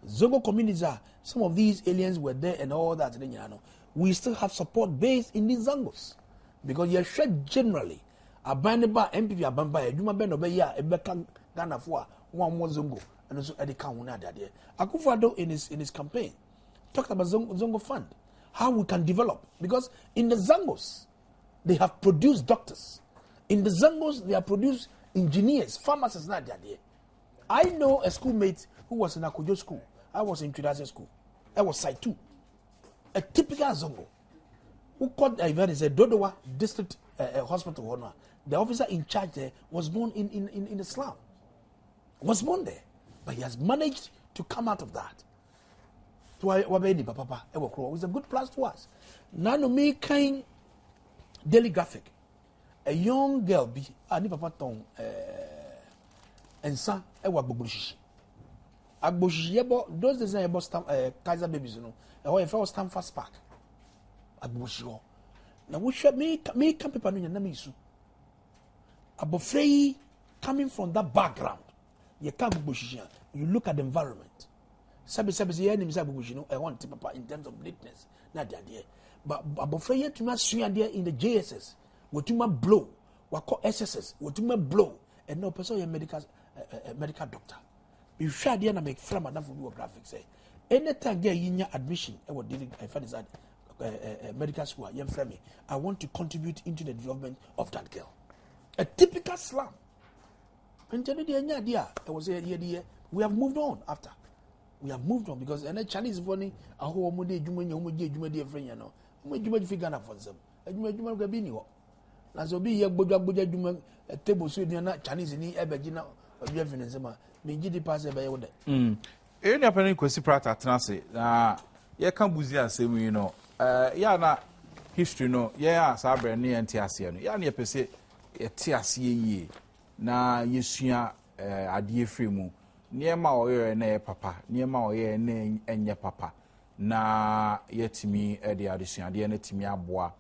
S3: Zongo communities are, some of these aliens were there and all that. We still have support base in these Zongos. Because you're sure generally, Abaneba, MPP, Abamba, Juma Ben Obeya, Ebeka Ghana for one more Zongo, and also Eddie Kawuna that year. Akufo-Addo in his campaign talked about Zongo Fund, how we can develop. Because in the Zongos, they have produced doctors. In the Zongos, they have produced engineers, pharmacists, not that year. I know a schoolmate who was in Akujo school. I was in Trinidad school. I was Site 2. A typical Zongo. Who called the event is a Dodowa district hospital owner. The officer in charge there was born in the slum. Was born there. But he has managed to come out of that. It's a good plus to us. Nano me kind daily graphic. A young girl be ani papa tong ensa ewa gbogboshi. Agboshi yebo those days na yebo stamp Kaiser babies no. E ho e fa stamp fast park. Agboshi ho. Na wo hwe me kan paper no na me isu. Abofrei coming from that background. You can't gbogboshi. You look at the environment. Sabi ye ni misa gbogboshi no e want papa in terms of neatness. Na dia there. But abofrei to ma sua there in the JSS. Wotuma blow, wako SSS, wotuma blow, and no person medical doctor. You share there na make from madam for graphics say. Anytime get yinya admission, I was dealing I find that medical school, young family. I want to contribute into the development of that girl. A typical slum. And tell the idea, I was here. We have moved on after. We have moved on because and Chinese funny a whole mode juma friend, you know. Juma figure for them. Juma gabini. As obi ye gbogbo adwuma table so na Chinese ni ebegina obi afinensema me gidi pass e be ye wode
S1: ni apani kwesi prata tenase na ye kan buzi asem yi no ya na history no ye ya sabre ne enti ase no ya na ye pese ye te ase yi na yesua ade efiri mu niema oyo na ye papa niema oyo na enye papa na yetimi de adesua de na timi aboa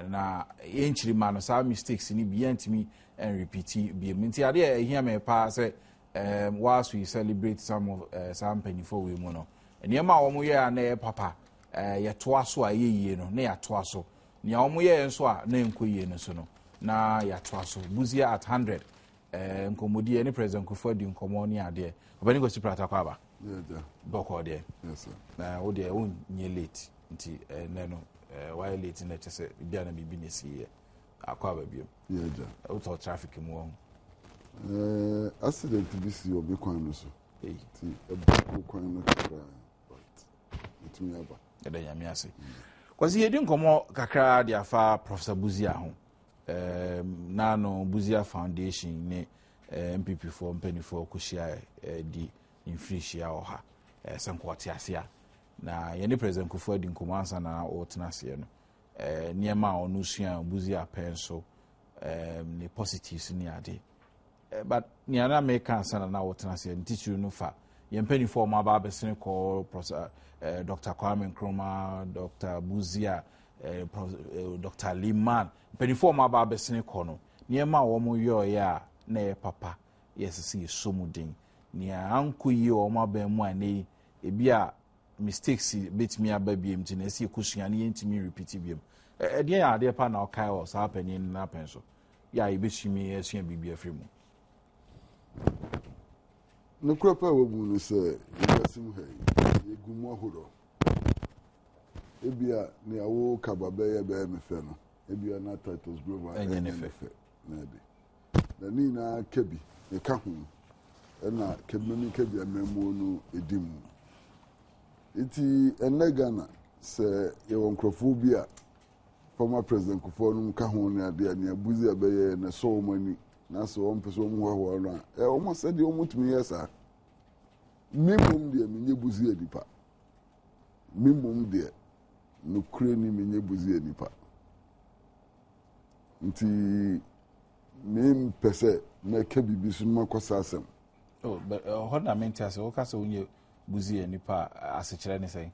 S1: na yenchiri ma no sa mistakes ni bi yantimi and repeat bi minti ade ehia me pa say whilst we celebrate some of some penifo we mu no niema wo mu ye na papa ye to aso a ye no na ya to aso nia wo mu ye nso a na enkoye no so no na ya to aso buzia at 100 nkomodi any president kufo di nkomo ni ade obani go siprata kwa ba boko de yes sir na wo de won nye late nti neno why late na chese bia na bibi nesi ye akwa ba biom yeja auto traffic mu
S4: accident bisi obi kwan no so ti ebu kwan no kra but itumi aba
S1: eda yami ase kwasi yedi nkomo kakra dia fa Professor Buzia ho nano Buzia Foundation ne MPP for Mpenifo kushia di infrishia oha sankwati asia na yene president Kufuor di nkomansa na otenase no niema onu sua Buzia penso ne positives ni ade but niana make answer na otenase ntichiru no fa yempenifo ma ba besene ko Dr. Kwame Nkrumah, Dr. Buzia, Dr. Liman, penifo ma ba besene ko no niema wo mo yo ya na papa yes see somudin nia anko yi o ma ba mu ane ebia mistakes betimi ababiem ti na esi ekusua na yentimi repeat biem de ya ade pa na okai o sa panin na penso ya ibesumi esua bibia fremu
S4: no kropa wo bu no se yasim he yegumo horo ebia ne awo kababe ye be me fe no ebia na titles global
S1: enye ne fe
S4: na bi na ni na kebi e ka hu na kebimi kebi amemo no edim iti enegana se ye wonkrofo bi a former president Kufuor no ka ho ne ade ne abuzi abeye na so mani na so on person mu ho no a almost said the omutumi yesa mimum de menye buzi edipa mimum de no kure ni menye buzi edipa nti mem pese na ka bibi so no makosa asem
S1: oh but what na meant as o ka so unye buzi edipa asechire ne say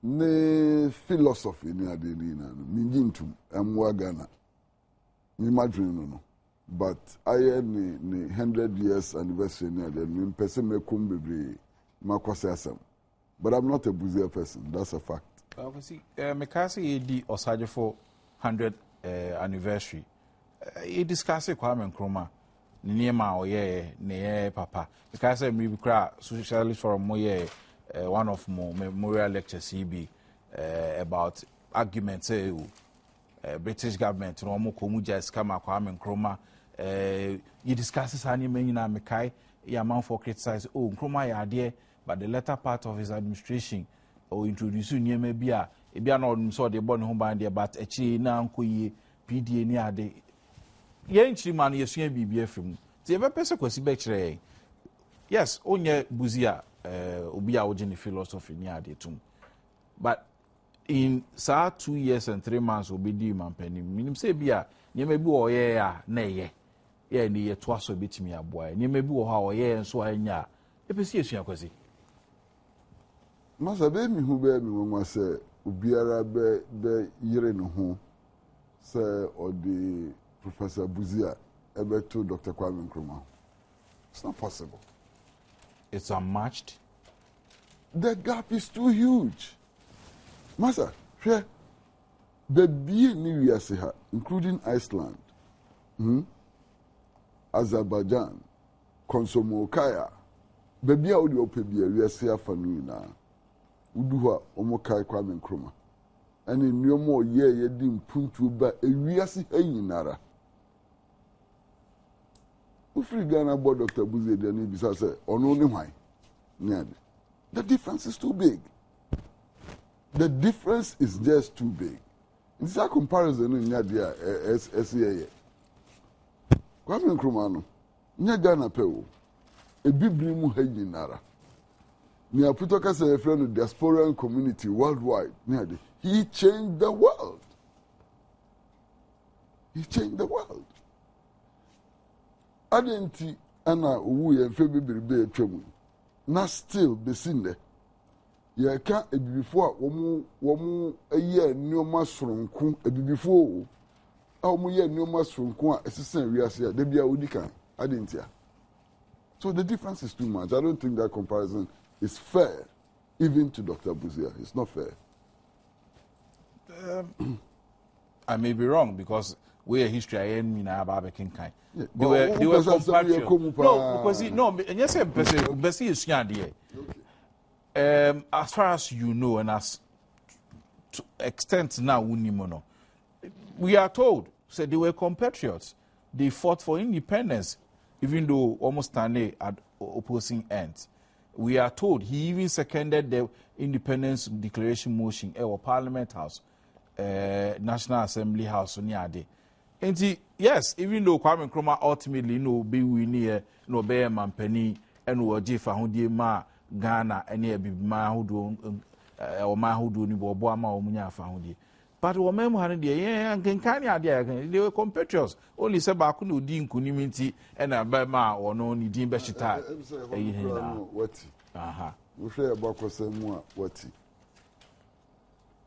S4: ne philosophy ni ade ni na minjintum amwa Ghana mi madrin no but I ni 100 years anniversary ni ade mi pese me kum bebre makwase asem but I'm not a buzier person, that's a fact.
S1: Well, see, me ka say edi osaje for 100 anniversary e discuss Kwame Nkrumah ni ma oye ne papa because say me kra socialist forum mo ye one of more memorial lectures be about arguments British government no mo ko mu just kama Kwame Nkrumah you discuss any men na me kai ya man for criticize Nkrumah ya there but the latter part of his administration or introduce nyema bia e bia na odum so de bo ne ho ban there but echi na ankoyi PDA ni ade ye nchiri man yesua bibia fam ti e be pese kwasi be kire yes onye buzia obi a ogene philosophy ni ade tum but in 2 years and 3 months obi di mampani minim say bia nyema bi wo ye a na ye ni ye to aso betimi aboa nyema bi wo ha wo ye nso anya e pese yesua kwasi
S4: masa be mi hu be mi wonwa se obiara be yire no ho se odi Professor Buzia ebe to Dr. Kwame Nkrumah. It's not possible.
S1: It's unmatched.
S4: The gap is too huge. Masa, the being ni including Iceland, Azerbaijan, Konsomo Kaya, baby a odi opebia wiase afa no nyina. Uduha omokai Kwame Nkrumah. Ani nyomo ye di mpuntu ba ewiase anyinara. Ufri Ghana board Dr. Buzia de ni bisa say ono ni hwan. The difference is too big. The difference is just too big. It's a comparison in Nadia SCA. Kwame Nkrumah no. Nya Ghana pewo. E bibli mu ha nyinara. Ni aputoka say friend of diasporan community worldwide. He changed the world. He changed the world. Adenti ana owu ye mfe bibiribe etwemu. Na still besinde. Ye ka ebibifo a womu eye nneoma soronko ebibifo o. A womu ye nneoma soronko a esisen wiase a da bia odikan adenti a. So the difference is too much. I don't think that comparison is fair even to Dr. Buzia. It's not fair.
S1: I may be wrong because we are history I am in Ababe Kinkai. They were compatriots. No, because and yes, Bessie is as far as you know, and as to extent now, we are told said they were compatriots. They fought for independence, even though almost standing at opposing ends. We are told he even seconded the independence declaration motion at Parliament House. National Assembly House on Yade. And yes, even though Kwame Nkrumah ultimately no be winnie no be mampeni and no jefa hundie ma Ghana any be ma hudu or ma hudu ni bobo ma omunya fa hundie. But wo mem han de and kenkani ade they were compatriots. Only say ba ku no di nkunimiti and aba ma or no ni din be shita.
S4: Wati.
S1: Aha.
S4: We share about kwasemu wati.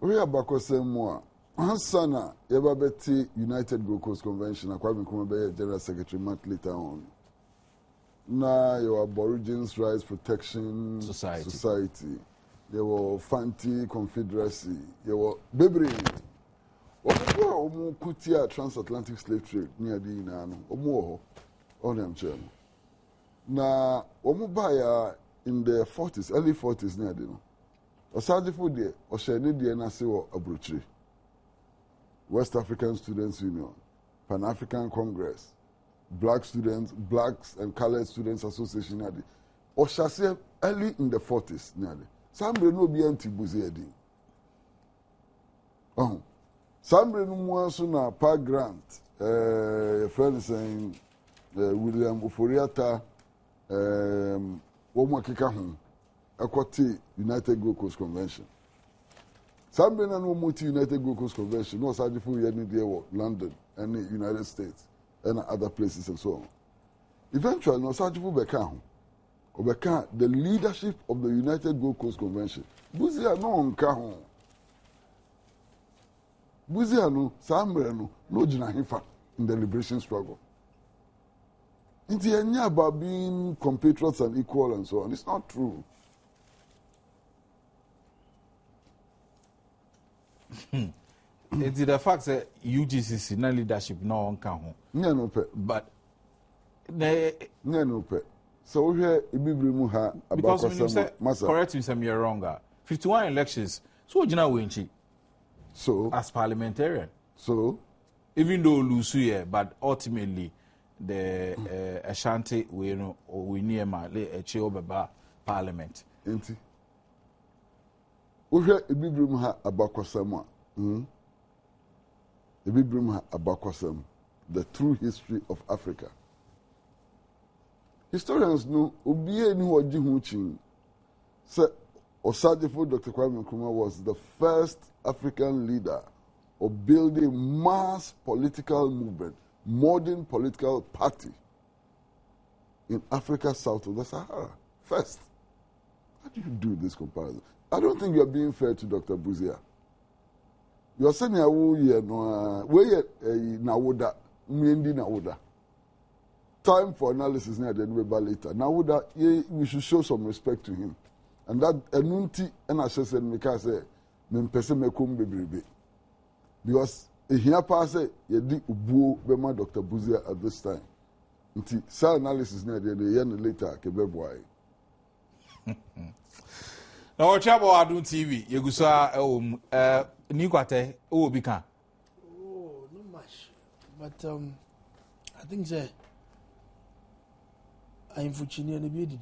S4: We are back with some more. Hansana, Yababeti United Gold Coast Convention, Kwame Nkrumah General Secretary month later on. Now, your Aborigines Rights Protection Society. There were Fanti Confederacy. There were Bebri. Omo Kutia Transatlantic Slave Trade near the Inano. Omo on them channel. Now, Omo Baya in the 40s, early 40s near the Osajifo de Osheni de Nase or Abrochiri. West African Students Union, Pan-African Congress, Blacks and Colored Students Association. Oshase early in the 40s. Sambre no be anti-Buziedi. Sambre no mo so na Park Grant a friend saying William Oforiata wo mo keka ho akwati United Gold Coast Convention. Sambre na no mo ti United Gold Coast Convention no saje fu ye ni dey London and the United States and other places and so on. Eventually no saje fu beka ho. Obeka the leadership of the United Gold Coast Convention. Buzia no nka ho. Buziano, Sambrano, no Jinahifa in the liberation struggle. It's about being compatriots and equal and so on. It's not true.
S1: It's the fact that UGCC no leadership no one can.
S4: No,
S1: but
S4: no, so here Ibibrimu ha
S1: because when you say correct me, some you're wrong. 51 elections, so Jina Winchi.
S4: So
S1: as parliamentarian,
S4: so
S1: even though Lusu, but ultimately the Ashanti we near my Chiobaba Parliament.
S4: Enti. Uhwe Ibibrimu ha abakwasam. Ibibrimu ha abakwasam. The true history of Africa. Historians know obiye ni waji hu chin. Say Osajifo Dr. Kwame Nkrumah was the first African leader of building mass political movement, modern political party in Africa south of the Sahara. First. How do you do this comparison? I don't think you are being fair to Dr. Buzia. You are saying Nawoda, Miendi Nawoda. Time for analysis near the later. Nawoda, we should show some respect to him. And that enunti and I said because me pese me kum bebrebe. Because here pass ye di ubuo bema Dr. Buzia at this time. Nti sa analysis na the year later ke beboy.
S1: Now watch about Adom TV. Yegusa ni kwate o bi kan.
S3: Oh, not much. But I think say I'm fortunate to be the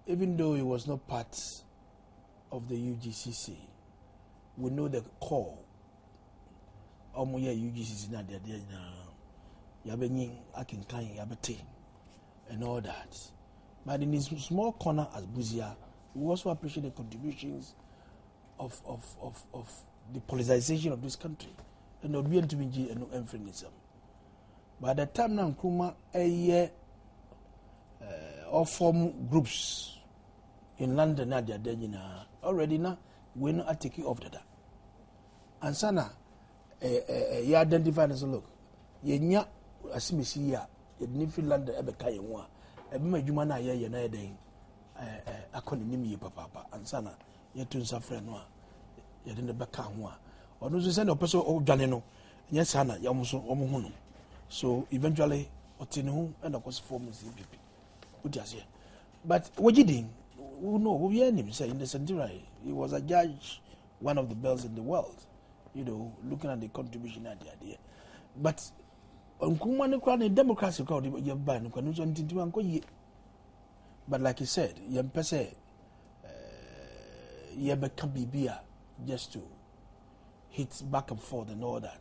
S3: even though it was not part of the UGCC, we know the core. UGCC na there yabenyin akinkan yabete and all that. But in this small corner as Buzia, we also appreciate the contributions of the politicization of this country and not being to be and no. By the time now Nkrumah a year or form groups in London na dia danyina already na we no take off that and sana you identify as look ye nya asimisi ya ye ni Finland e be kai ho a e be madwuma na ye na den akoni nim ye papa and sana ye tun safre no a ye de be ka ho a ono so se na opeso o dwane no nya sana ya mo so o mo hu no so eventually otinu and of course form CPP. But what you did, we hear him say in the centenary, he was a judge, one of the best in the world, looking at the contribution at the idea. But Nkrumah democracy but like he said, just to hit back and forth and all that.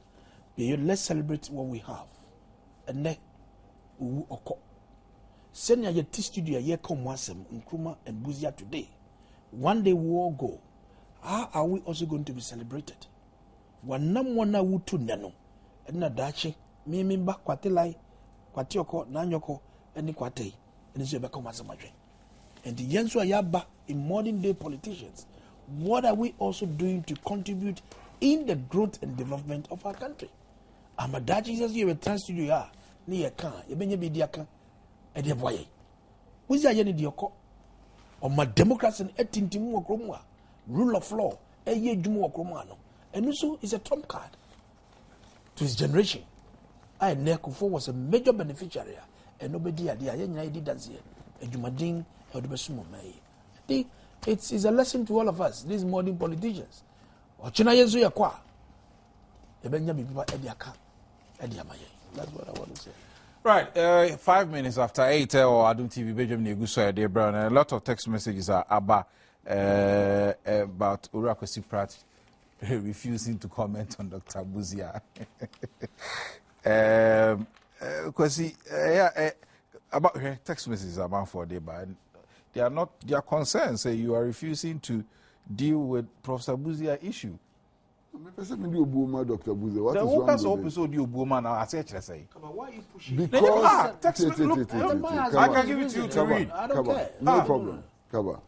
S3: Let's celebrate what we have. And then we will occur. Send your studio here come Wasem, Nkrumah and Buzia today. One day we all go. How are we also going to be celebrated? Wanamwana wutu nano. Edna dachi, mimimba kwatelai, kwatioko, nanyoko, and kwatei. And it's become Wasamaje. And the Yensu Ayaba in modern day politicians, what are we also doing to contribute in the growth and development of our country? Amadachi says you have a trans studio, near Khan, you benye bidiaka. Ede boye wuzi aye ne dioko o ma democracy etintimu okromwa rule of law eye dwumu okromwa no enu so is a trump card to his generation. I Nekufo was a major beneficiary and nobody ade aye nyina edi dance adwumadin e do besumo mai. I think it's a lesson to all of us, these modern politicians. Ochina yezu ye kwa ebenya bibiba edi aka edi amaye. That's what I want to say.
S1: Right, 5 minutes after 8 or Adom TV, Benjamin Neguso, dear Brown, a lot of text messages are about Urakwesi Pratt refusing to comment on Dr. Buzia. Because about text messages about for day, but they are not. Their concerns say you are refusing to deal with Professor Buzia issue.
S4: Dr. Buzia, what
S1: the
S4: is wrong with
S1: episode you Buma now? I say.
S3: Why are you pushing?
S4: Because
S1: text me. Look, I can give it to you to read.
S3: I don't care.
S4: No problem. Kaba.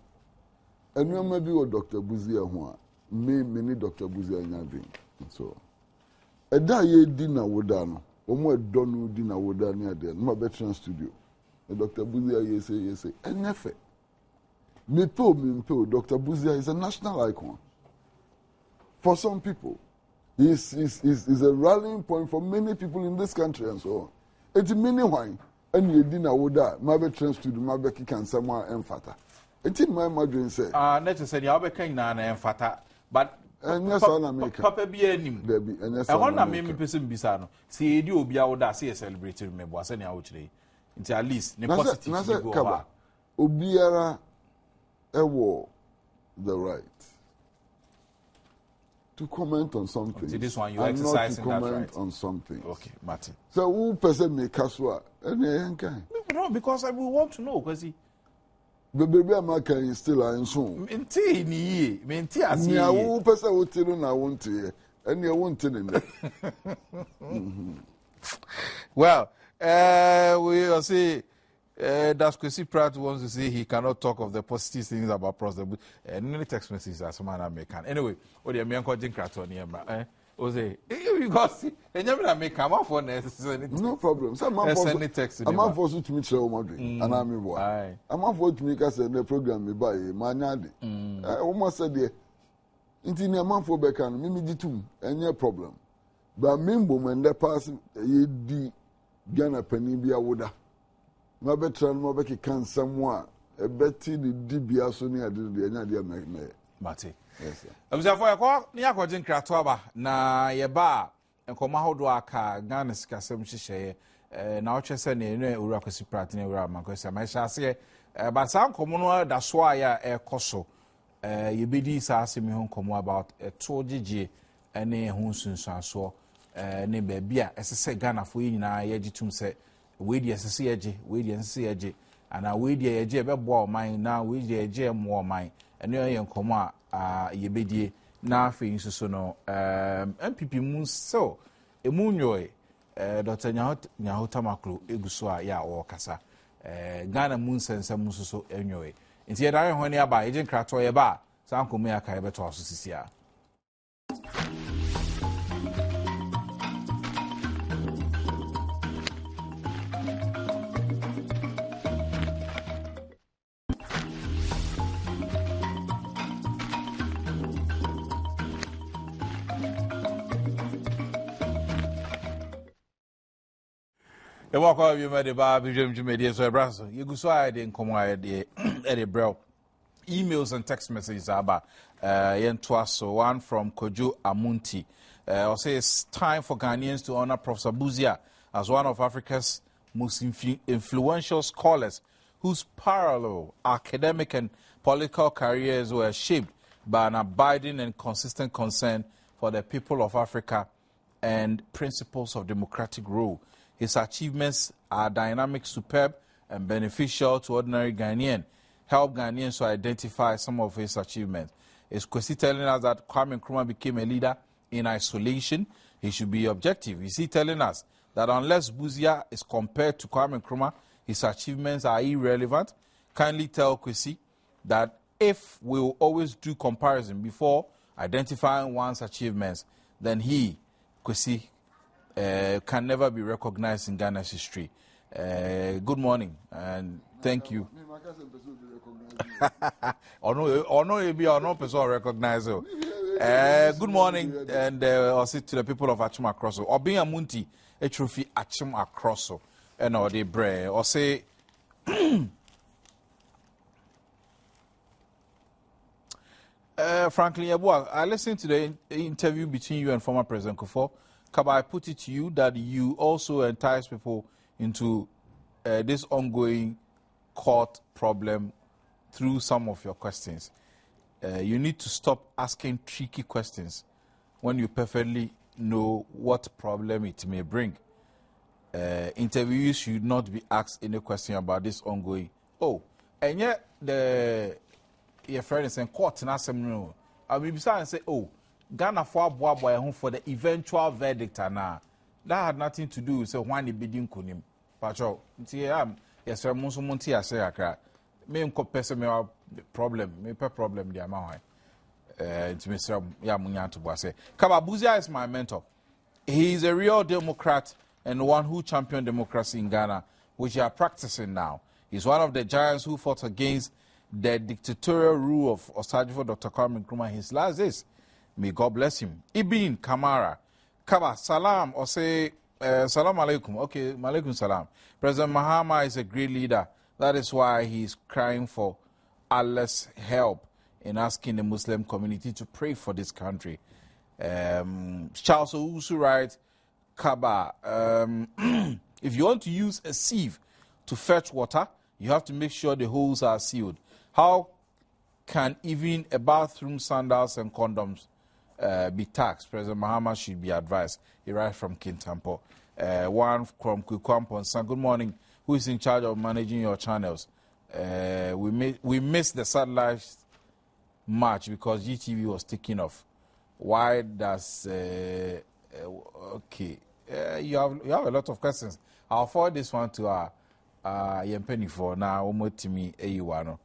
S4: And you may be with Dr. Buzia who many Dr. Buzia in so. A day dinner with Dano, or more done dinner with Dania there, no better studio. Dr. Buzia, yes, and never. Me too, Dr. Buzia is a national icon. For some people, is a rallying point for many people in this country and so on. It's many wine, and you dinner with that, my better studio, my Becky can somewhere and fata. It's in my mother say.
S1: Let's say you're becoming and fata, but.
S4: And yes,
S1: Papa be any
S4: baby, and yes,
S1: I want to make me person bisano. See, you be out there, see a celebrated me, was any out today. Until at least, ne positive
S4: Kaba. Obiara ewo the right to comment on something.
S1: See this one, you
S4: and
S1: exercising
S4: not to
S1: that
S4: comment
S1: right.
S4: on something.
S1: Okay, Martin.
S4: So who person make kaswa?
S1: No, because I will want to know, because he.
S4: The baby America is still in soon.
S1: Minty ni, minty as
S4: he. Who person who tell na want to, and you won't tell him.
S1: Well, we will see. That's Kwesi Pratt wants to say he cannot talk of the positive things about prostate. And any text messages as man American. Anyway, what the American Jim Craton here, Ose, because you make come off on
S4: no problem. So I'm not forced to meet your mother, and I'm a boy. I'm not forced to make us the program me by Manade. I almost said, "Inti a man for Becan, Mimi ditum, and no problem." But Mimbo, when the person ye di Ghana Penibia Woda, my veteran Mobeki can somewhere a betty the DBA Sonia did the idea make me.
S1: Mate.
S4: Yes, sir.
S1: Observe for near Cojin Kratoba, na yeba, and Comahodo aka, Ganas Casem Shishay, now Chesson, Uracosi Pratin, Ramacosa, my chassis, but some common that's why a coso. You be this asking me home come about a 2GG and a Hunsun Sanso, ne baby, as I say, Ghana for you now, Yajitum say, wait, yes, wait, and and I wait, ye, Jeb, mine now, wait, ye, Jam, more mine. And you're in coma, ye na fin so no, MPP moon so, a moon yoy, Dr. Nyahotamaklu, Egusua, ya or Kasa, Ghana moon sense a muso anyway. Instead, I when you buy agent Krato a bar, some come here, Kaibeto, Sisia. The walk of you made a bar, Jim, so brasso. You go so I didn't come at the brow. Emails and text messages about yen twaso one from Kojo Amunti. I'll say it's time for Ghanaians to honor Professor Buzia as one of Africa's most influential scholars whose parallel academic and political careers were shaped by an abiding and consistent concern for the people of Africa and principles of democratic rule. His achievements are dynamic, superb, and beneficial to ordinary Ghanaians. Help Ghanaians to identify some of his achievements. Is Kwesi telling us that Kwame Nkrumah became a leader in isolation? He should be objective. Is he telling us that unless Buzia is compared to Kwame Nkrumah, his achievements are irrelevant? Kindly tell Kwesi that if we will always do comparison before identifying one's achievements, then he, Kwesi, can never be recognized in Ghana's history. Good morning and thank you. Or no, you be or no person recognize you. Good morning and also to the people of Achim Akroso. Or being a Munti, a trophy Achim Akroso, and or the bre or say. Frankly, I listened to the interview between you and former President Kufuor. Kaba, I put it to you that you also entice people into this ongoing court problem through some of your questions. You need to stop asking tricky questions when you perfectly know what problem it may bring. Interviewees should not be asked any question about this ongoing. Oh, and yet your friend is in court na no. I mean, besides say, oh, Ghana for boy home for the eventual verdict na. That had nothing to do with say when the bidding kunim. Pacho, yes, sir, most monty I say akra. Me nko pese me problem, me pe problem dia ma hwan. It's Mr. Yamunya to Boise. Kababuzia is my mentor. He is a real Democrat and one who championed democracy in Ghana, which we are practicing now. He's one of the giants who fought against the dictatorial rule of Osajifo Dr. Kwame Nkrumah in his last days. May God bless him. Ibn Kamara. Kaba, salam, or say, salam alaikum. Okay, malaikum salam. President Mahama is a great leader. That is why he is crying for Allah's help in asking the Muslim community to pray for this country. Charles Owusu writes, Kaba, if you want to use a sieve to fetch water, you have to make sure the holes are sealed. How can even a bathroom, sandals, and condoms be taxed? President Mahama should be advised. He writes from Kintampo. One from Kukwampo. Good morning. Who is in charge of managing your channels? We missed the satellite match because GTV was taking off. Why does okay? You have a lot of questions. I'll forward this one to our Yempeni for now. To me, no.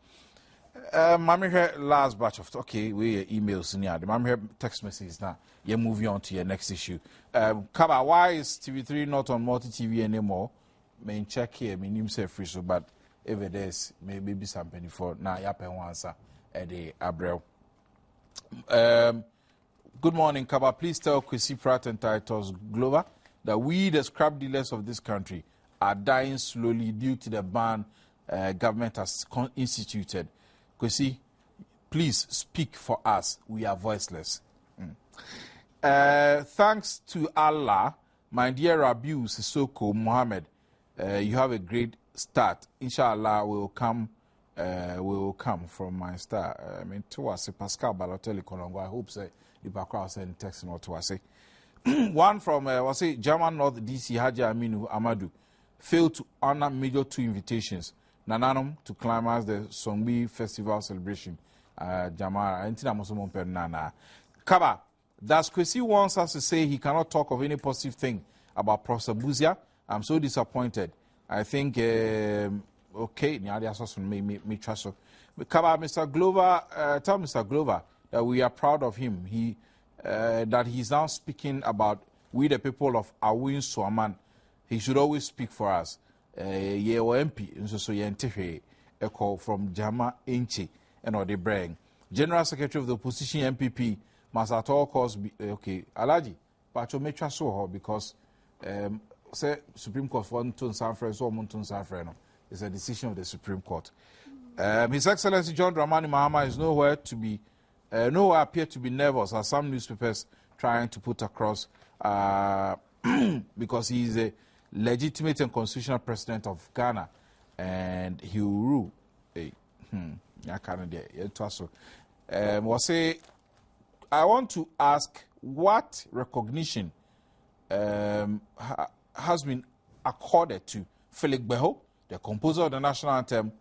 S1: Mami here last batch of we emails in here. Mami here text messages now. You're moving on to your next issue. Kaba, why is TV3 not on multi TV anymore? Main check here. My name say free so, but if it is, maybe something for now. Yapen answer the Abreu. Good morning, Kaba. Please tell Kwesi Pratt and Titus Glover that we, the scrap dealers of this country, are dying slowly due to the ban government has instituted. Kwesi, please speak for us. We are voiceless. Thanks to Allah, my dear Rabiu Sissoko Mohammed, you have a great start. Inshallah, we will come from my star. I mean, to us, Pascal Balotelli Kolongo. I hope say the background send text not to us. One from German North DC Haji Aminu Amadou failed to honor major 2 invitations. Nananum to climax the Songbi Festival celebration. Jamara, Antina Mosomon Nana. Kaba, does Kwesi wants us to say he cannot talk of any positive thing about Professor Buzia? I'm so disappointed. I think, okay, me trust. Kaba, Mr. Glover, tell Mr. Glover that we are proud of him. That he's now speaking about we the people of Awin Swaman. He should always speak for us. Ye or MP, so ye a call from Jama Enchi and or the Brang. General Secretary of the Opposition MPP must at all costs be okay. Alaji, but you may trust her because say Supreme Court for Montun Sanfre, so Montun Sanfre. It's a decision of the Supreme Court. His Excellency John Dramani Mahama is nowhere appear to be nervous, as some newspapers trying to put across, because he is a legitimate and constitutional president of Ghana, and he will rule. I want to ask what recognition has been accorded to Felix Beho, the composer of the national anthem,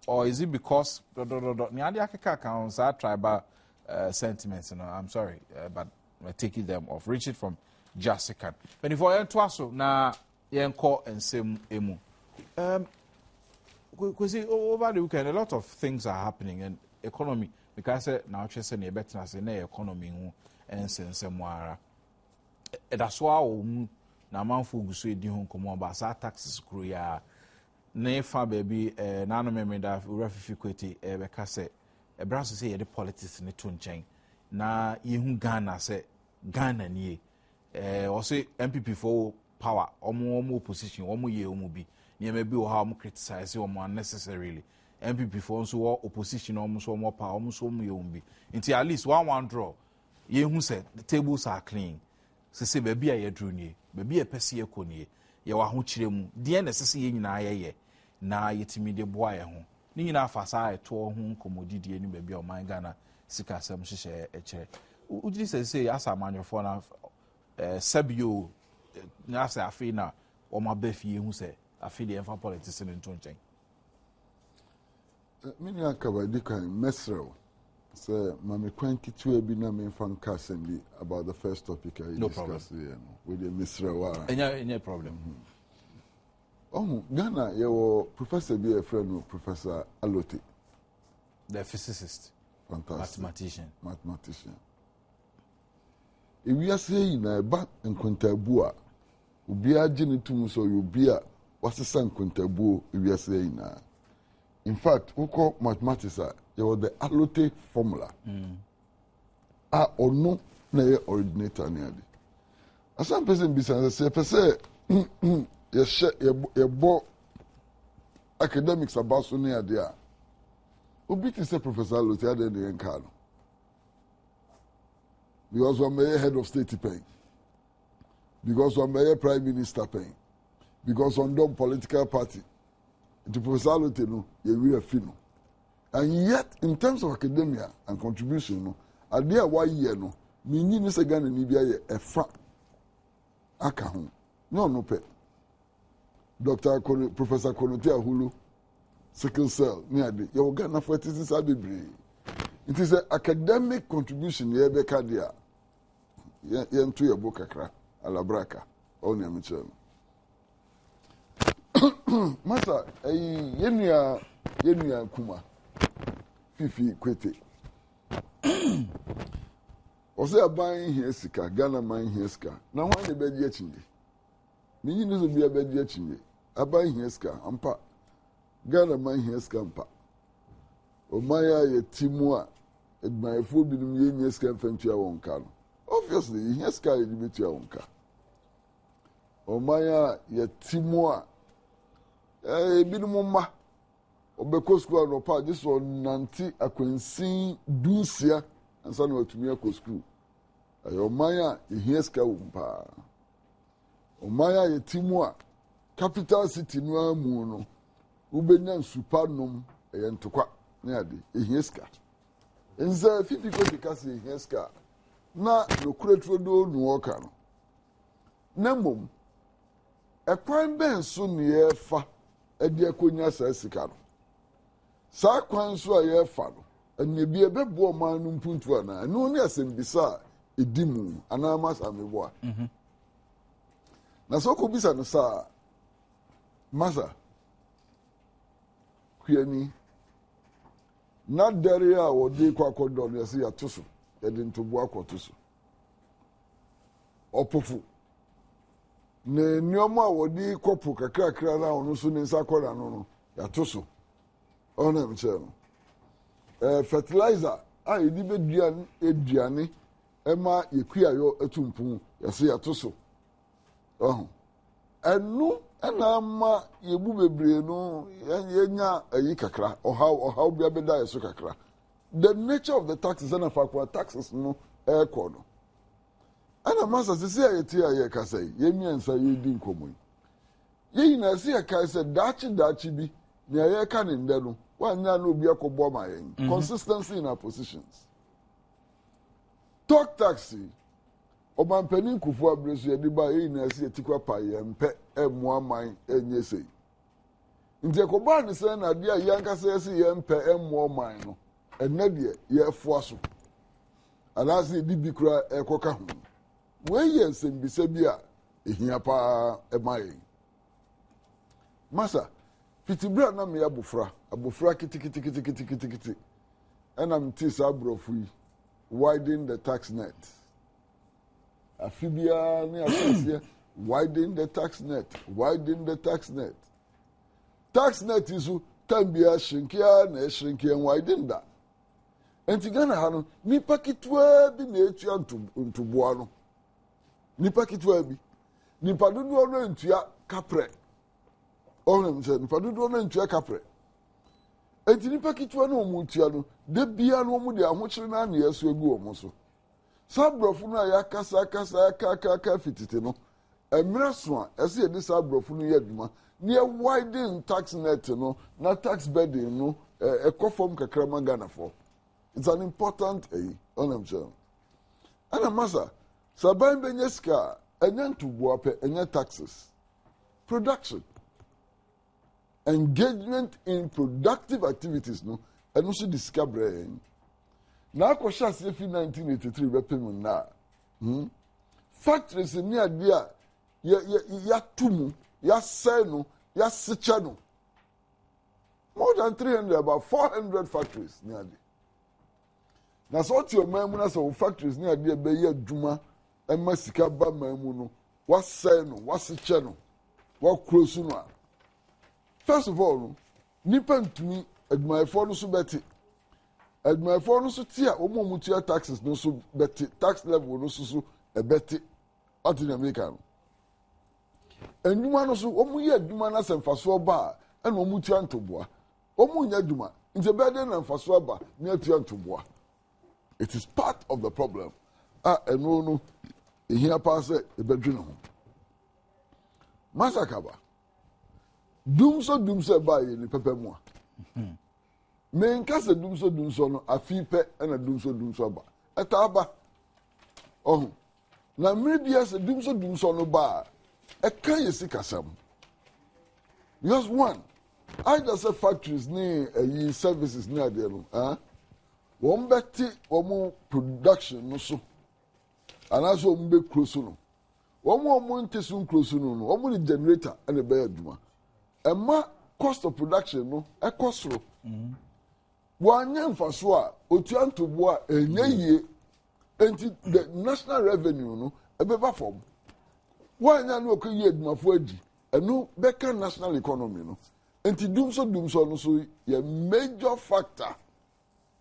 S1: or is it because tribal sentiments? I'm sorry, but we're taking them off. Richard from Jessica. But if I twaso na yenko and same emu. Because over the weekend a lot of things are happening and economy because now just say better as na economy and sense mwara. That's why na manfo guso edi ho komo ba sa taxes kro ya na fa baby na no memeda refifi kwete be ka se e braso say ye the politics ne to nchen na yehu Ghana say Ghana nie also MPP for power omo opposition omo ye omo bi niam bi o ha omo criticize omo unnecessarily MPP for also opposition omo so omo power omo so omo ye omo bi until at least one draw yehu say the tables are clean se baby a ye draw nie baby e pese ye ko nie ye wa ho kire mu de na sese ye nyina ye na yetimi de boa ye ho ni nyina fa sa eto ho komodidie ni baby o man Ghana sika sem hyehyɛ ɛkyerɛ ugiri sɛ asa amanyɔfoɔ na sabio na sɛ afei na wɔn aba fie hu sɛ afei deɛ ɛmfa politics no nto nkyɛn
S4: mini akabadi kan mesrɛw sɛ mame kwan ketewa bi na memfa nka asɛm bi about the first topic I discussed here no with the mesrɛw a
S1: ɛnyɛ problem
S4: Ghana yɛwɔ professor bi a friend no Professor Alote,
S1: the physicist,
S4: fantastic
S1: mathematician.
S4: Ewiase yi na eba nkontabu a obiara gye ne tum so obi a wasesa nkontabu ewiase yi na. In fact, woko mathematics a yɛwɔ the Alote formula. A ono na yɛ originator ne ade. Asan person bi sɛ pese yɛbɔ academics about so ne ade a obi ti sɛ Professor Alote ade ne yɛnka no because I'm a head of state paying, because I'm a prime minister paying, because I'm the political party the Professor Alote no yɛwi afi no and yet in terms of academia and contribution no ade a wayɛ no menyi ne sɛ Ghana ni bi ayɛ ɛfa aka ho no pɛ Professor Konote Ahulu, sickle cell, nearly. You Ghana for it is a baby. It is an academic contribution, ye be kadia. Yen to your book, Alabraka, on your Michel. Masa, Yenia Kuma, Fifi Kwete. Ose a buying here, Sika, Ghana mine here, Ska. Now, why the bed yetching? Mini news be a bed yetching. Aban Heska, ampa. Ghana man Heska, ampa. Omaya ye timua, et my food be the Yeska Fentia Wonka. Obviously, Heska is the Betia Wonka. Omaya ye timua, Binumuma, Obekosku and Opa, this one Nanti, a Quincy, Ducia, and son of Tumiako Screw. Omaya ye Heska Umpa. Omaya ye timua. Capital city no amu no ubenya super nom entokwa na ade ehieska enza fifi ko tika se ehieska na nokuretro do nu oka no na mom ekwan ben so ne yefa ade akonya sa sika no sa kwan so a yefa no anya bi ebebo man no mpuntu ana no ne asembisa edimu ana masa meboa na so ko bisa no sa Masa, Kuyani, not Daria or De Quacodon, you see a tussle, heading to Buako tussle. Opofu. Ne Nioma or De Copuca cracker down, no soon in Sakora, no, ya tussle. Oh, no, Michel. Fertilizer, I did Ediani, Emma, you queer your etumpu, you see a tussle. Oh, and no. Ana ama yebu bebre no yenya ayi kakra or how bia beda yeso kakra the nature of the taxes and fakwa taxes no aircon no ana masa sisi ayeti aye kasai yemiansa yedi nkomo yi na si aka say dachi bi na aye ka ne nde no wanya na obi akobo ma yen consistency in our positions talk taxi Obampeni kufu abresu yedi ba yi na si etikwa pa yempe emuaman enyesei nti ekoba ne se na dia yankasa esi yempe emuaman no enne de yefo aso alasi di bikura ekoka ho we yensem bisa bi a ehia pa emaye masa fitibra na me abofra kiti enam tis abrofu yi widen the tax net Afibia ni asensia widen the tax net. Tax net isu tambia shrinkia na shrinkia widen da. Enti Ghana ha no nipa kitwa bi na etua ntuboa no. Nipa kitwa bi. Nipa dodo no ntua kapre. Ona mse nipa dodo no ntua kapre. Enti nipa kitwa no mu ntua no de bia no mu de ahokyere na na yeso egu omo so. Sabrofo no ya kasa fitite no emre so a ese ye sabrofo no ye dwuma ne widen tax net no na tax burden no ekofom kakra ma Ghana fo It's an important on them channel. And a massa, Saban Benyeska, and then to Wape, and then taxes. Production. Engagement in productive activities, no, and also discovering. Now, Koshas, if in 1983, weapon now. Factories in near dear, ya tumu, ya seno, ya sichano. More than 300, about 400 factories near there. Now, so what your memories of factories near there be ya juma, and Masika ba memuno, what seno, what sichano, what close no. First of all, nipan to me, at my phone so betty. At my phone so tia, mutia taxes no so betty, tax level no so a betty. Out in America. And you man also, year Dumana and Faswa bar, and Omutian to bois. Omunya Duma, in the bedden and Faswa bar, near Tian to bois. It is part of the problem. And no, here pass a bedroom. Masakaba. Doomso by in the Pepemua. Main cast a doomso no, a fee pet and a doomso bar. A taba. Oh. Na maybe as a doomso no bar, a can sick as some. Because one, I just say factories near a services near there. One betty or more production no so. And also be close no. One more monte soon close no. One more generator and a bedroom. And my cost of production no a cost low. One young for sure, Otian to bois a ye. And the national revenue, no, a better form. Why not no create my forgy? And no better national economy, no. And to do so, no, so a major factor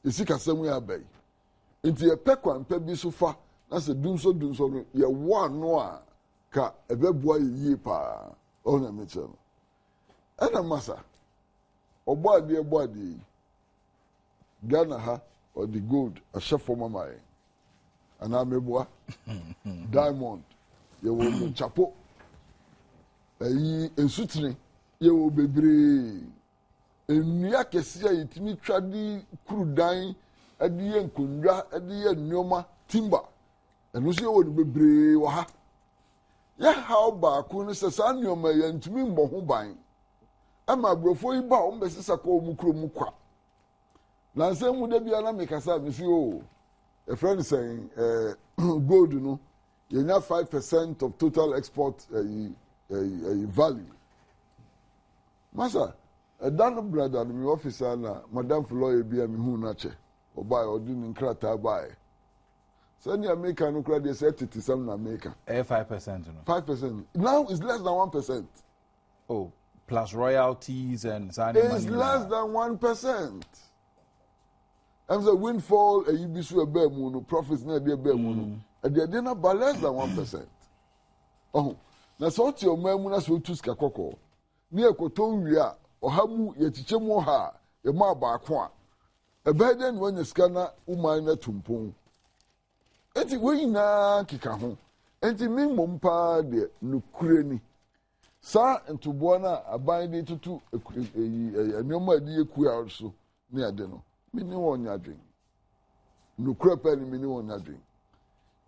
S4: is sick as somewhere bay. Into a peck and pebby so far, that's a doom so, ya one noa, ka a boy ye pa, on a mitchell. And a massa, or body, Ghana ha, or the gold, a chef for my mind. And I'm a boy, diamond, you will be chapo, a sutri, you will be brave. And Niakesia, it me tradi, crudying, at the end, kundra, at the end, Noma, timber, and Lucia would be brave. Ya, how back, when it's a son, your may and to me, Mohubine. And my brofo, bound, Mrs. Sako Mukra. Lansem would be an amicasa, Monsieur. A friend is saying, gold, you know, you have 5% of total export value. Masa, a done brother, my officer, Madame Floyd, be a mihunache, or buy or doing crata buy. Send your maker, no credit, set it to some America. 5%. 5%. Now it's less than 1%.
S1: Oh, plus royalties and
S4: it's less than 1%. I'm the windfall, a UBC a bear moon, profits near their bear moon, and they're dinner by less than 1%. Oh, that's what your memories will choose Kakoko. Near Kotoria, or Hamu, Yetichemoha, a marba qua. A burden when the scanner, Umina Tumpong. And the way na Kikaho, and the mean Mompa de Nukreni. Sir and to Buona, a binding to a number dear queer also near Deno. Mini one ya drink. No crap any mini one ya drink.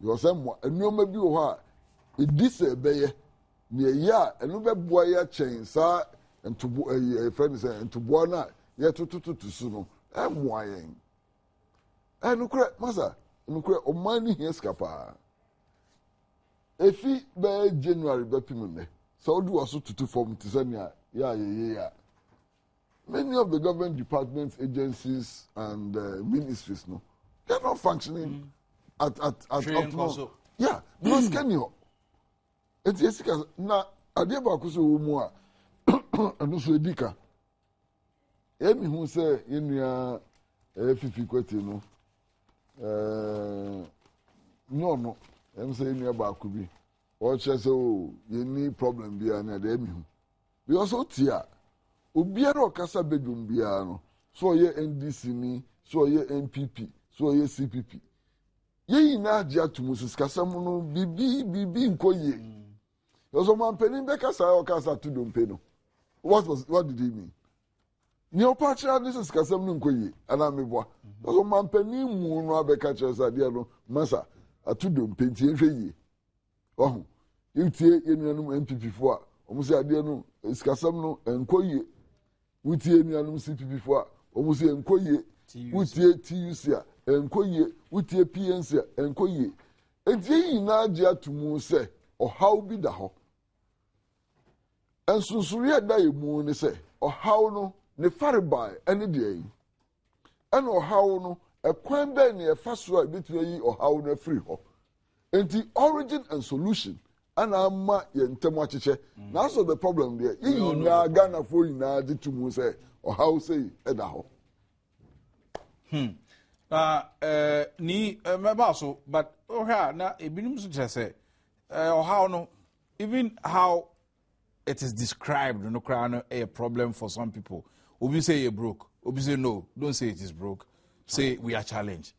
S4: You are somewhat, and no maybe you are. It disobey near ya, and no boy chain, sir, and to a friend say, and to Buona, yet to Suno. I'm wying. And no crap, massa, no crap, or money here scapa. If he by January, Bepimune, so do also to form Tisania, yeah. Many of the government departments, agencies, and ministries, no, they are not functioning at optimal. Yeah, because can you? It's just now. Adiaba kuso umwa, anusu edika. Emi hu se yenya fifi kwete no. No. Em say yenya ba kubi. O che se o yeni problem bia na de emi hu. We also tia. Obiara okasa bedum bia no. So ye NDC ni, so ye NPP, so ye CPP. Ye ina agya tumusu skasam no bibi nkoye. Yoso man penin be kasa o kasa to dompe no. What did he mean? Neo Pacha, this is Casam Nkoye, and I'm a boy. So, Mampany Moon, Rabbe catchers, Adiano, Massa, a two dome painting. Oh, you tear in MP4, almost Adiano, is Casamno and Koye. We tear in CP4, almost in Koye, we tear TUC and Koye, we tear PNC and Koye. And ye Nadia to moon say, or how be the ho. And so Surya die moon say, or how no, ne faribai any day. And or how no, a quam benny a fast right between or how no free ho. And the origin and solution, and I'm ma yen temachiche. That's the problem there. You na Ghana for you na di to moon say, or how say, edaho.
S1: Ni mebaso, but na ebinum so say or how no, even how it is described no crown a problem for some people. Obi say you broke, obi say no, don't say it is broke, say we are challenged.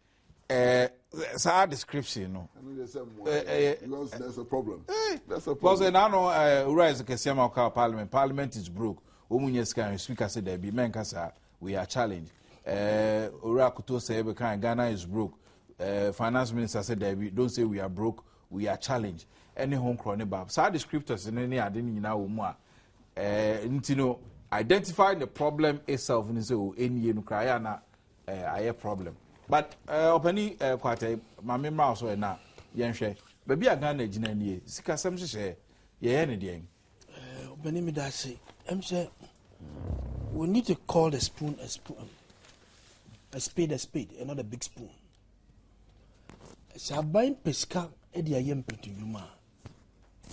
S1: It's our description, no.
S4: Because there's a problem. That's a problem.
S1: Because now rise the Parliament is broke. Omunye speaker said there be men kasa we are challenged. Orakuto say Ghana is broke. Finance minister said that don't say we are broke, we are challenged. Any home crony bab. So the scriptures in any identity now more. Identifying the problem itself and say any cry na a problem. But opening quite a mammy mouse or na yenshare. Baby a Ghana jinani. Sika some say ye any
S3: Opening me that say we need to call the spoon a spoon. A spade, and not a big spoon. So buying pesca at the ayam to Yuma.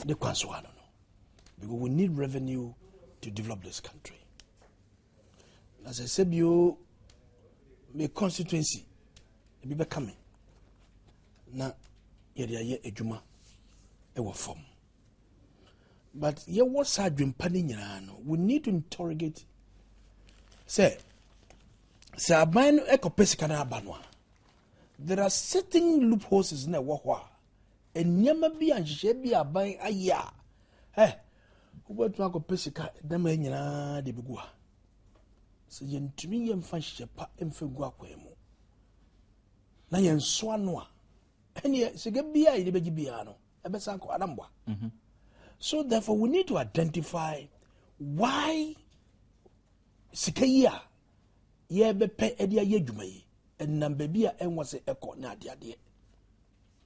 S3: The Kwanswano. Because we need revenue to develop this country. As I said, you may constituency be becoming. Now, ye a Juma, a form. But ye was a dream panning. We need to interrogate. Say, there are certain loopholes in the war, and never be and she be a buying a year. Eh, who went to a pesica, the man de Bugua. So yen to me and fancy a pa and Fuguaquemo. Nayan Swanwa, and yet she get be a bagiano, a besanco Adamba. So therefore, we need to identify why Sikaya. Ye be pe edia ye dwuma yi enam baby a enwose ekọ na ade ade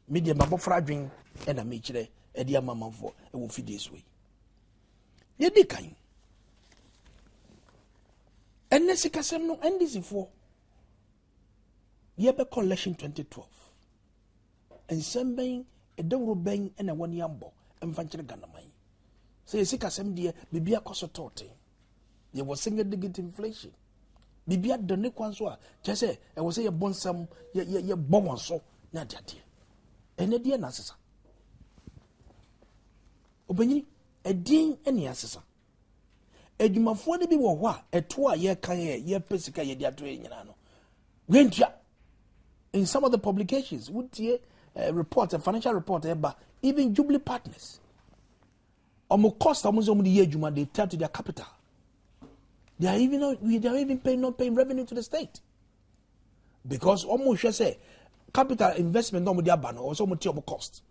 S3: media mabofra dwen na me kire edia mamamfo e wo fidies we ye di kan enne sikasem no ndc fo ye be collection 2012 ensem edawro ben na woni ambo emfa kire ganaman say sikasem de bibia koso tote ye was single digit inflation bibia done kwanso a chese e wo say ye bonsam ye bon so na diade ene die na sesa obanyi edin ene asesa edwumafo de bi wo ho a eto a ye kan ye pesika ye diato ye nyina no wentua in some of the publications would report a financial report eba even Jubilee partners omo cost omo zo mo de ye adwuma they tell to their capital. They are even paying revenue to the state. Because almost say capital investment no media ban or so much cost.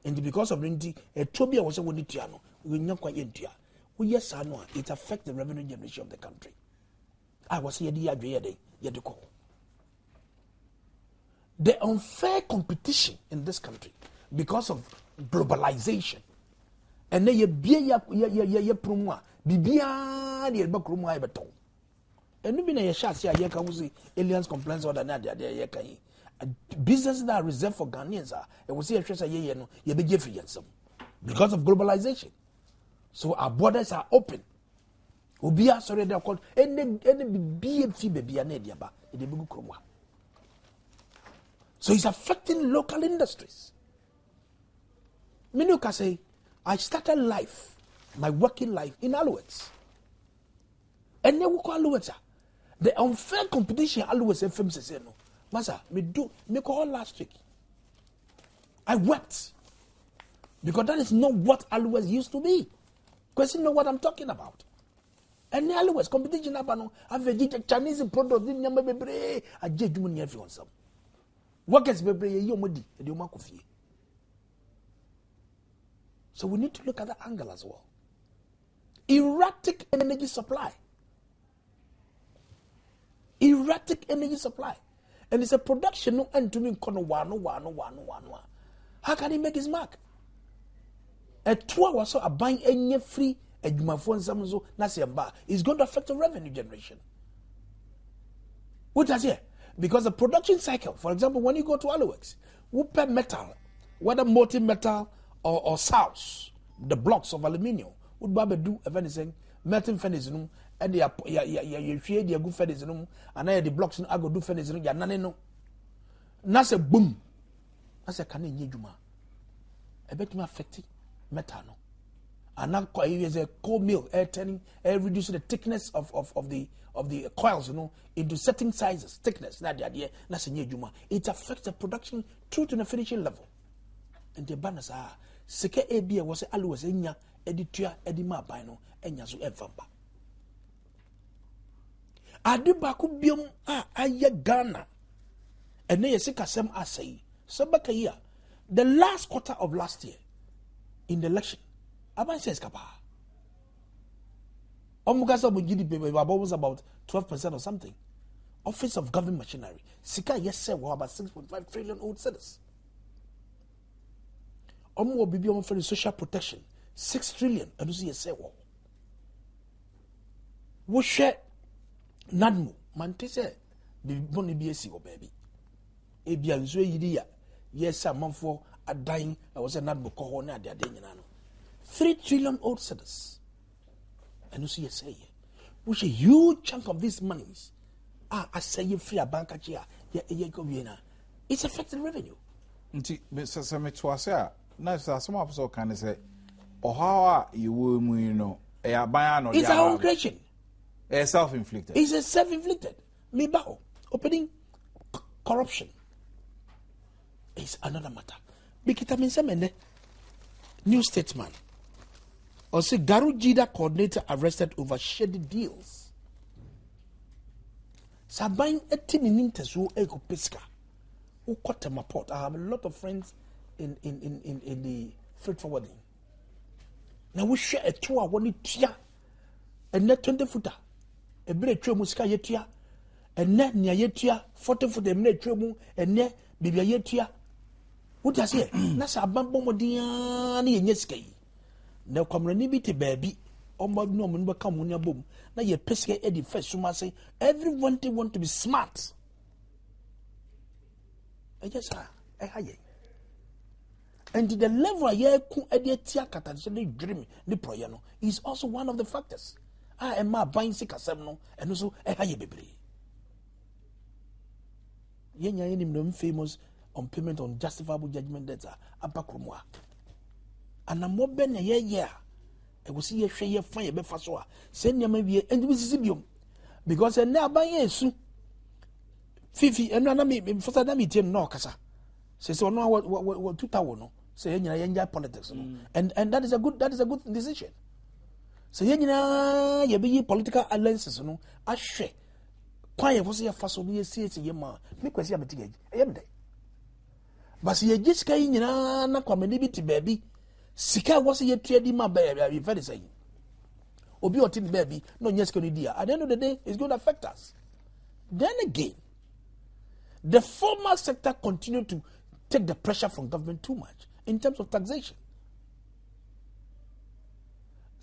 S3: And because of the Tobia was a windy tiano, we not quite intia. We yes I know it affects the revenue generation of the country. I was here the idea to call. The unfair competition in this country because of globalization. And then ye promo bibia de ba kromo ay beton enu bi na ye sha sia ye kan wo say aliens complaints order na de ye kan businesses that are reserved for Ghanaians are and we see a trace ye no ye be free yansam because of globalization. So our borders are open. Obia sorry they are called any bibia fi bibia na de ba e de be kromo. So it's affecting local industries. Minuka say I started life, my working life in Alouettes. And then we call Alouettes. The unfair competition Alouettes FM says no. Masa, me call last week. I wept. Because that is not what Alouettes used to be. Because you know what I'm talking about. And nearly was competition up and have a Chinese product in Yama Bebre, a judgment near for some. Workers Bebre, Yomodi, and Yomakofi. So we need to look at that angle as well. Erratic energy supply. Erratic energy supply. And it's a production no end to me. How can he make his mark? A 2 hours so a buying any free a phone so is going to affect the revenue generation. What does here? Because the production cycle, for example, when you go to Aloex, we pay metal, whether multi-metal or souse, the blocks of aluminium, would Baba do if anything, melting furnace and you share the good furnace and I the blocks I go do furnace and ya no. That's a boom. That's a canning yejuma. I bet me affect metal no. And now is a cold mill, air turning, air reducing the thickness of the coils, into certain sizes, thickness. That's the idea. That's a yejuma. It affects the production through to the finishing level. And the banners are Seke Abia was always enya editua edima bino enya so evamba. Ade baako biom aye Ghana. And they sika sem asay. Sabaka year. The last quarter of last year in the election. Aban says kapa. Omugasa bu GDP was about 12% or something. Office of Government Machinery. Sika yes say about 6.5 trillion old citizens. Omo bibi omo for social protection 6 trillion and you see say wo share nadmo man te say bibi boni bi esi wo baby e bia nso yidi ya yes amanfo adan e wo say nadmo ko ho na ade nyina no 3 trillion old citizens and you see say which a huge chunk of these monies I say you free a bank achia ye go na it's affecting revenue
S1: nti se me to ase na some of us can say or how you will
S3: it's our own creation.
S1: Self-inflicted.
S3: It's a self-inflicted. Mibao opening corruption is another matter. Bikitamin Semene, New Statesman. Or say Garu Jida coordinator arrested over shady deals. Sabain etini nintesu eko pesca. Who cut them apart. I have a lot of friends in the freight forwarding. Now we share a 2 hour one tia and net 20 footer. A break tray musca yetia and net near yetia 40 foot a minute tremu and net bibia yetia. What does here? Nasa bambo modiani and yeske. Now come renibiti baby. Omod no mun become when boom. Now ye pesca Eddie first suma say everyone they want to be smart. I just and the level dream is also one of the factors. I am my buying sick and also a high baby. Yen famous on payment on justifiable judgment debts are Abakrumwa. And I'm more ben a year. I will see a share fire befasoa. Send you maybe and Mississippi because I now buy a soon. Fifi and Nami for that meeting no casa. Says no what 2000 say enjoy politics and that is a good decision. So you be political alliances no ahwe kwai for say faso no see yema me kwesi ametige eyem dey but ye gisika nyina na kwamani bi ti baby sika was ye trade ma ba ya very say obi otin baby no nyesika no dia at the end of the day it's going to affect us. Then again, the formal sector continue to take the pressure from government too much in terms of taxation.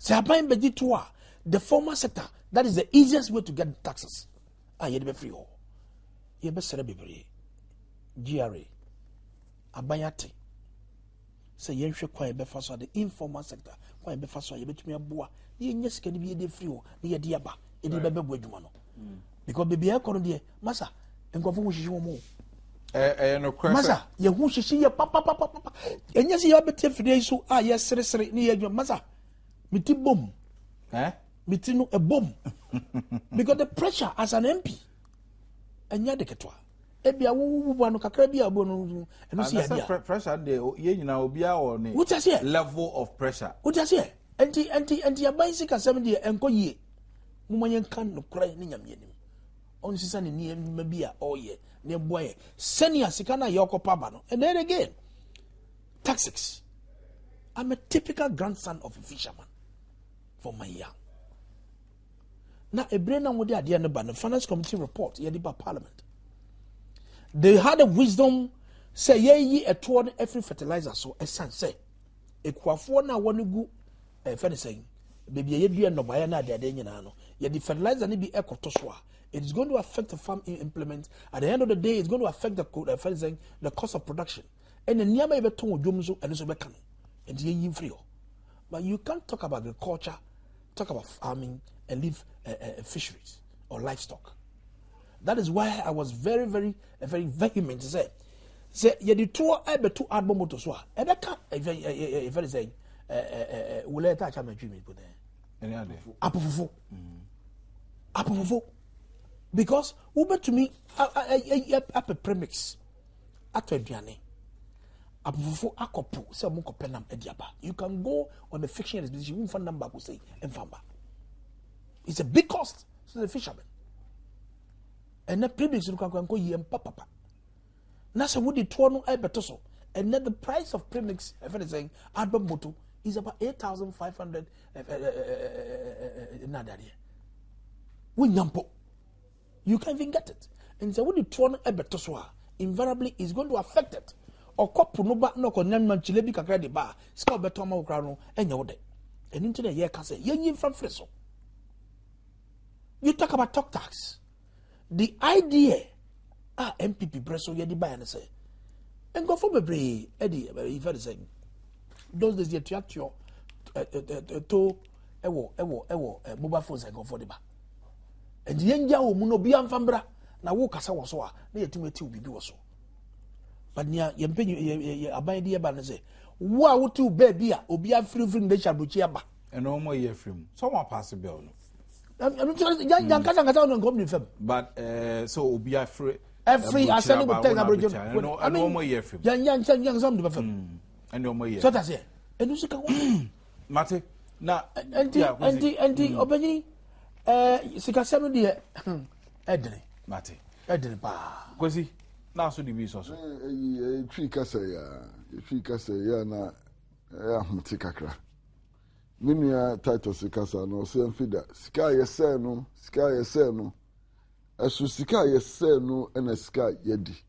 S3: The formal sector, that is the easiest way to get taxes. You be free. You be celebrity. GRA. Abayate. Say you should quite be faster the informal sector. Quite be faster. You bet me a boa. You just can be a free. You diaba. It is be wedumano. Because baby, I can't be massa and go for you more.
S1: No question.
S3: Massa, you who she see your papa. And yes, you have a today, so yes, seriously, near your massa. Miti boom. Mitino a bomb. Because the pressure as an MP. And yadeketwa. Ebia wanu kakrabia bono and see
S1: pressure de ye nyina obia or ne.
S3: What is here?
S1: Level of pressure.
S3: What is here? Anti a bicycle 70 and ko ye. mumayen kan no krai ne nyamyenim on sisa ne niyema bi a oye ne boye senior sika na yokopa ba no. And then again, tactics. I'm a typical grandson of a fisherman for my young. Now, a brain on what they are the finance committee report, yeah, the parliament. They had a wisdom say, ye a toward every fertilizer, so a son say, a quafona one go, a funny saying, baby, ye be no bayana, de adenano, yet the fertilizer need be echo toswa. It is going to affect the farm implement. At the end of the day, it's going to affect the cost of production. And the nearby ever told Jumzo and Zobekano. And ye free. But you can't talk about agriculture, talk about farming, and leave fisheries or livestock. That is why I was very vehement to say, you the tour ever to add more to swa. Ever can't very saying, will let touch my dream put there. Apofufu. Because Uber to me, a premix at a diane. Apofufu akopu, say Munko penam ediaba. You can go on the fiction expedition, you won't find number who say Enfamba. It's a big cost to the fishermen. And the premix you can go ye and papa. Nasa would it torn ebetoso. And then the price of premix, if anything, album moto is about 8,500 nadaria. You can't even get it. And so when you turn a betoswa, invariably is going to affect it. Or cop no back no connection chilebi kakra de bar, scout betoma crano, and your day. And into the year can say, yen from Freso. You talk about talk tax. The idea MPP Bresso yedi buy and say, and go for Bebre, Eddie, if I say, those days you have your mobile phones and go for the bar. And the yenja wo muno bi amfambra na wo kasa wo so a na yetimeti obi bi wo so but nia yempenyu aban de ba na say wo a wo ti ba bi a obi afiri de shabuchi aba
S1: eno mo ye film someone pass bill no
S3: I'm jan kasa no company fam
S1: but so obi afiri
S3: every asani go tell abrojo
S1: eno mo ye film
S3: jan some de fam
S1: eno mo ye
S3: so that say enu sika
S1: mate na
S3: anti obani sika semi de edre
S1: mate
S3: edre pa
S1: kwesi na so de bi so
S4: twi kasa ya na ya humti kakra minua titus kasa no se mfida sika yese no esu sika yese no na sika yedi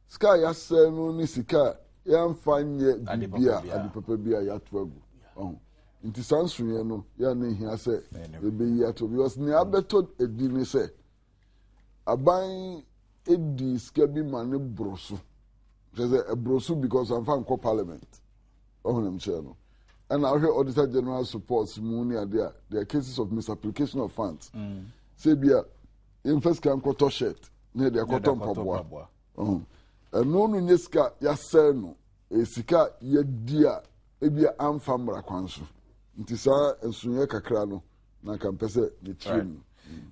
S4: sika yese no ni sika ya mfanye bibia adipapa bia ya toagu nti sansuye no ya ne hia se bebeyi ato because ne abeto edini se aban edi ska bi mane brosu say brosu because I'm from parliament ohunem che no and I hear auditor general supports money there are cases of misapplication of funds say bia in first can quarter shirt ne de quarter paboa no nyeska ya se no esika ye dia ebia amfamra kwanso nti sa ensunye kakra no na kampese the trim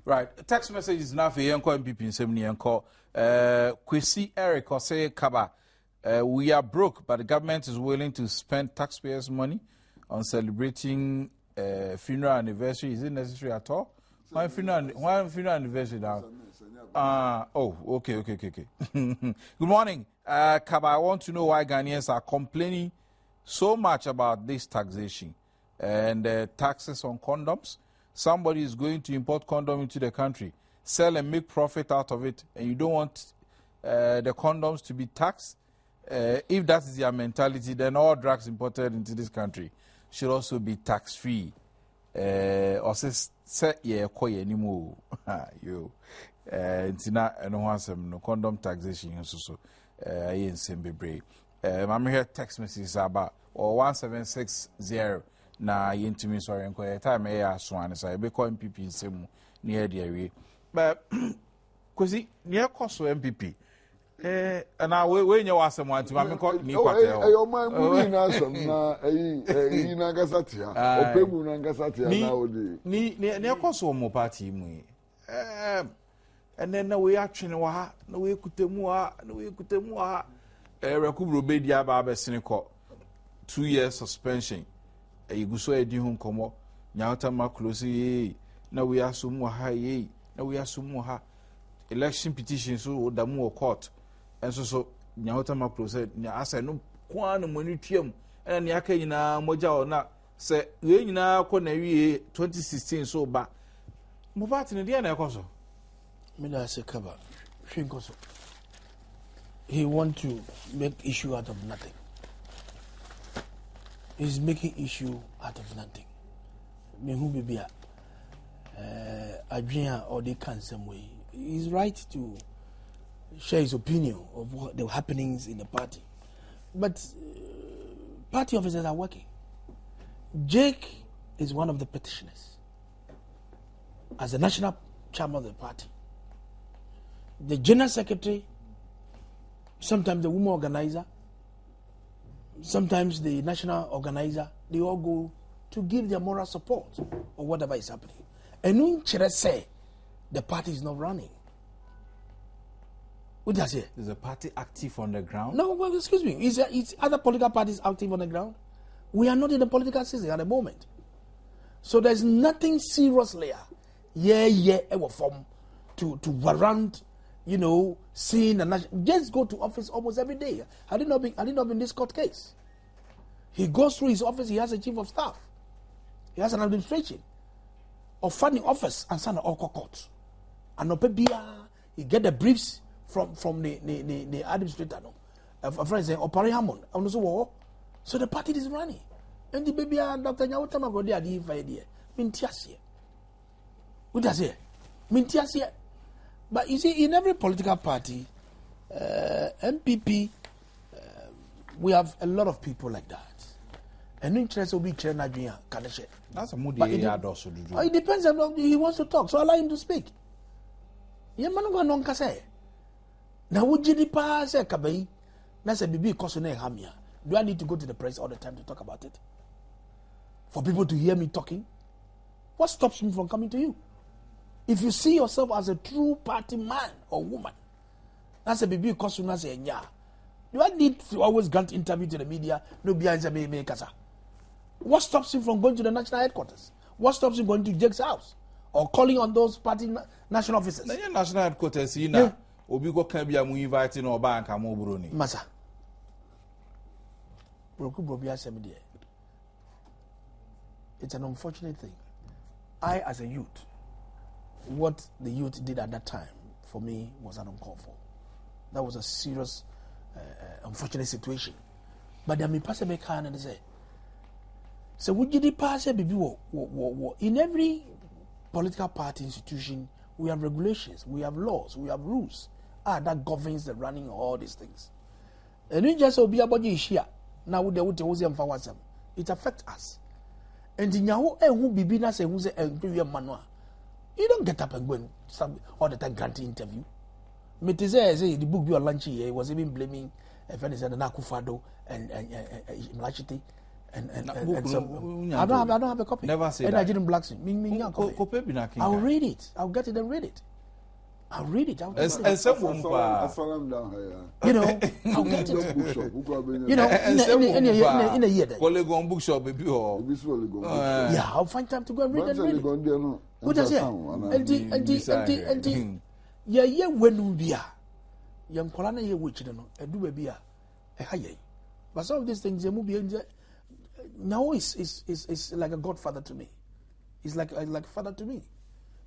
S1: right text message is now for yenko MPP nsem ni yenko Kwesi Eric or say Kaba we are broke but the government is willing to spend taxpayers money on celebrating funeral anniversary. Is it necessary at all? Why funeral anniversary now? Okay. Good morning, Kaba. I want to know why Ghanaians are complaining so much about this taxation and taxes on condoms. Somebody is going to import condom into the country, sell and make profit out of it, and you don't want the condoms to be taxed. If that is your mentality, then all drugs imported into this country should also be tax-free. Or say yeah, koye anymore. Yo, no condom taxation so I ain't same be I'm here text messages about or 1760 na yentimi sorry enko time e aso say be call MPP nsemu near the area but kwesi near cost MPP and I we nya wasem wanti ma me ko ni kwate
S4: o man muri na asem na na gasatia opemu na gasatia na odi
S1: ni cost mo party mu and then na we atwene wa ha na we kutemu ha rekubro be dia ba besene ko 2 years suspension you go so edi hu komo nyawta ma close na we assume ha ye na we assume ha election petitions so da mu court enso so nyahota macro said nya asa no kwa no mani tuam ena ne aka nyina moja ona se we nyina ko na wie 2016 so ba mo party ne dia na ekoso
S3: me da se kaba hwinkoso he want to make issue out of nothing. He's making issue out of nothing. Me who be Adrian or they can some way. He's right to share his opinion of what the happenings in the party. But party officers are working. Jake is one of the petitioners. As the national chairman of the party. The general secretary, sometimes the woman organizer, sometimes the national organizer, they all go to give their moral support or whatever is happening. And when Chere say the party is not running, what does it?
S1: Is the party active on the ground?
S3: No, well, excuse me. Is other political parties active on the ground? We are not in the political system at the moment. So there's nothing seriously ever form to warrant, seeing the national. Just go to office almost every day. Had it not been this court case. He goes through his office, he has a chief of staff. He has an administration of funding office and send all court. And he get the briefs from the administrator. A friend saying, Opari Hammond. So the party is running. And the baby Dr. Nyawotama go there, the idea. Mintiasie. What does it? Mintiasie. But you see, in every political party, MPP, we have a lot of people like that. And interest will be Nigeria.
S1: That's a moody also to do.
S3: It depends on he wants to talk, so allow him to speak. Yeah, man, go non kase. Now, would you pass a cabay? That's a baby cosine hamia. Do I need to go to the press all the time to talk about it? For people to hear me talking? What stops me from coming to you? If you see yourself as a true party man or woman, that's a baby cosine say, yeah. Do I need to always grant interview to the media? No, behind me, kasa. What stops him from going to the national headquarters? What stops him going to Jake's house? Or calling on those party national officers?
S1: The national headquarters, you know, Obi go can be inviting or bank and more brony.
S3: Masa. It's an unfortunate thing. I, as a youth, what the youth did at that time, for me, was an uncalled for. That was a serious, unfortunate situation. But then me pass a back and say, so would you pass a baby? In every political party institution, we have regulations, we have laws, we have rules that governs the running of all these things. And we just be about you here. Now we it affects us. And in your who be na say who say manual. You don't get up and go and all the time granting interview. Meteze say the book you are launching here was even blaming a friend said Nakufado and Mlachiti and some. I don't have a copy.
S1: Never say
S3: and
S1: that.
S3: I didn't black I'll read it. I'll get it and read it. I'll read it. I'll get it.
S1: And some
S4: down here.
S3: I'll get it. In a year.
S1: Polygon bookshop, baby.
S3: Yeah, I'll find time to go and read it. What does it? And yeah, when we are young Colana, you which do baby. But some of these things, now is like a godfather to me. He's like a father to me.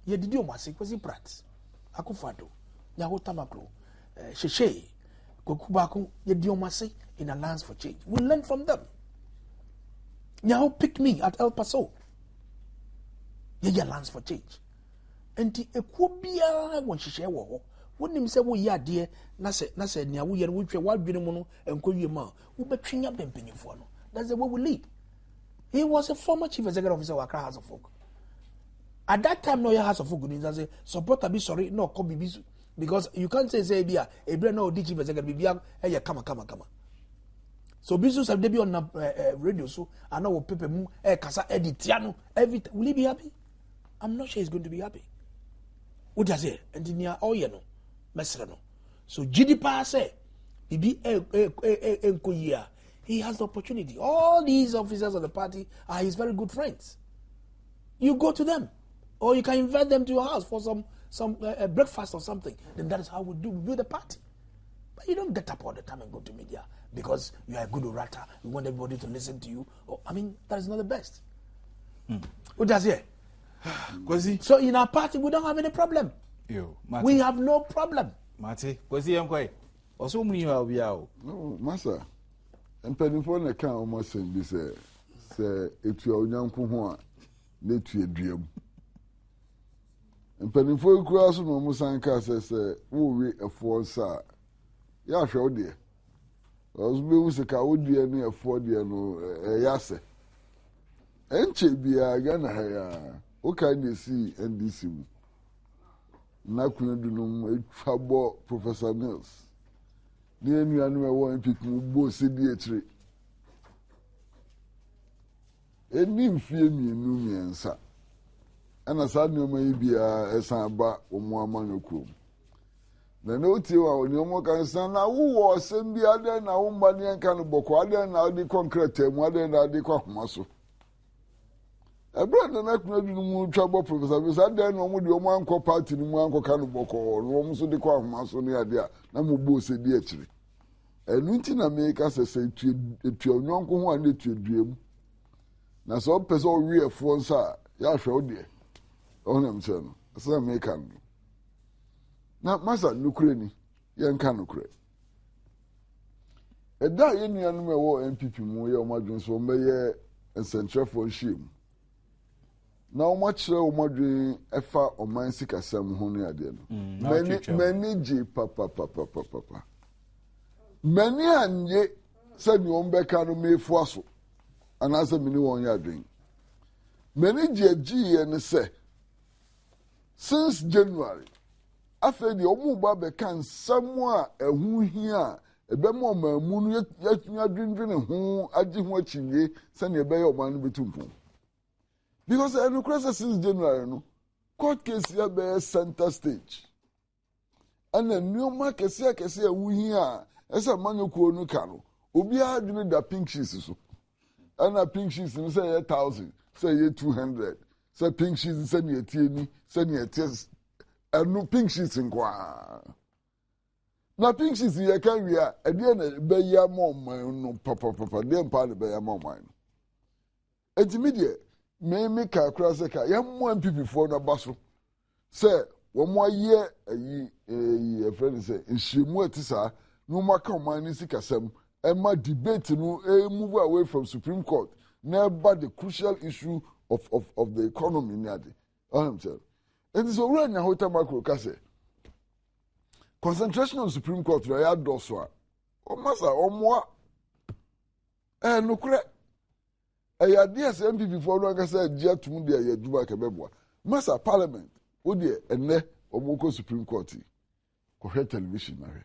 S3: Yeah, did you was he Pratt? Akufado, Nyahota Macro, Sheshe, Kokubaku, Yediomasi in Alliance for Change. We learn from them. Nyaho picked me at El Paso. Ye Alliance for Change. And the Ekubia when she share war, wouldn't him say, well, yeah, dear, Nasa, Nyawu, and which are wild Grimono and Koyama, who between up and Pinifuano. That's the way we lead. He was a former chief executive officer of Accra House of Folk. At that time, no House of Folk and say, support be sorry, no, come be because you can't say, Bia, a brand no chief executive, hey, come. So business have debut on radio, so I know what Pepe Moon, Casa Editiano, everything. Will he be happy? I'm not sure he's going to be happy. What does it? And in your no, Mesrano. So GDP say, he has the opportunity. All these officers of the party are his very good friends. You go to them. Or you can invite them to your house for some breakfast or something. Then that is how we do the party. But you don't get up all the time and go to media because you are a good orator. You want everybody to listen to you. That is not the best. Who does here? So in our party, we don't have any problem. We have no problem.
S1: Mate, also me you are.
S4: No, Master. And penifo na kan almost saying this say if you are onyanko ho a let you dream. And penifo kura so no musanka say wo we efo sa ya hwe de. Ozu be wu se ka wo dua ne efo de no ya se. Enche bia ga na ha ya. O kan dey see NDC mu. Na kunu dunum etwabo Professor Mills. Ni enuanu e wo MPP mu bo se di etire. Eni mfie mienu miensa. Ana sa nneoma yi bia esan ba omo amanyokrom. Na no tie wa oni omo kan san na wo osem bia de na wo mba ne kan boko ade na ade concrete mu ade na ade kwa homaso. Ebra na kuna dunu mu twabo Professor Mills ade na omo de omo anko party ni mu anko kan boko no omo so de kwa homaso ne ade a na mo bo se di etire. Enu nti na me ka se etu onyanko ho ane etu eduem. Na so person o wi efo nsa ya hwe o de. Onam se no. Se me ka no. Na masa nukure ni ye nka nukure. Eda ye nuanu me wo MPP mu ye o madwen so me ye ensentrefo nhiem. Na o ma kire o madwen efa o man sikasam ho no ade no. Mani ji papa. Many anye said you ombeka no me fuaso and as a mini one ya drink. Many G and say since January after the omuba bekan somewhere a who here a bemo moon yet drinking who aji ho chinye send your bay of man between. Because I know crisis since January no court case here be center stage. And a new market see who here. Esa manyoko no kano obi adwene da pink sheets so ana pink sheets no say 1000 say 200 say pink sheets say ne tie ni say ne ties anu pink sheets nkwa na pink sheets ye kan wi a ade na be ya man no papa de mpa de be ya man enti me ka kura se ka ya mo MPP for na baso say wo mo ye ayi friend say nhyimu atisa no maka man sikasem Emma debate no move away from Supreme Court never the crucial issue of the economy nyade saying. And so we nya hota macro ka say concentration on Supreme Court ya doso a o masa o moa no kure ya DS MPP for no ka say gia tum de ya duba ka beboa masa parliament o de enne o moko Supreme Court ko hwe television na hwe.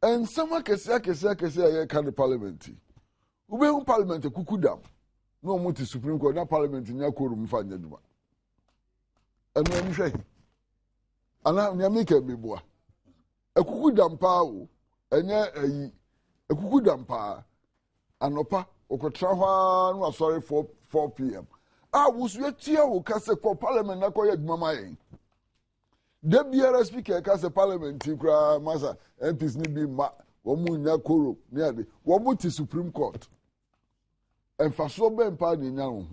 S4: And some kese ya kan the parliament. Ube parliament kukudam. No muti Supreme Court na parliament nya korum fa nya duma. Enu enu hwe. Ana nya make beboa. Ekukudam pa o. Enye ayi. Ekukudam pa. Anopa okotra hwa no asori 4 p.m. Wusu etia wo kase ko parliament na ko ya duma mayen. The BRS speaker ka se parliament kura masa MPs ni bi ma wo mu nya koro ni ade wo mu ti Supreme Court emfaso be mpa ni nya ho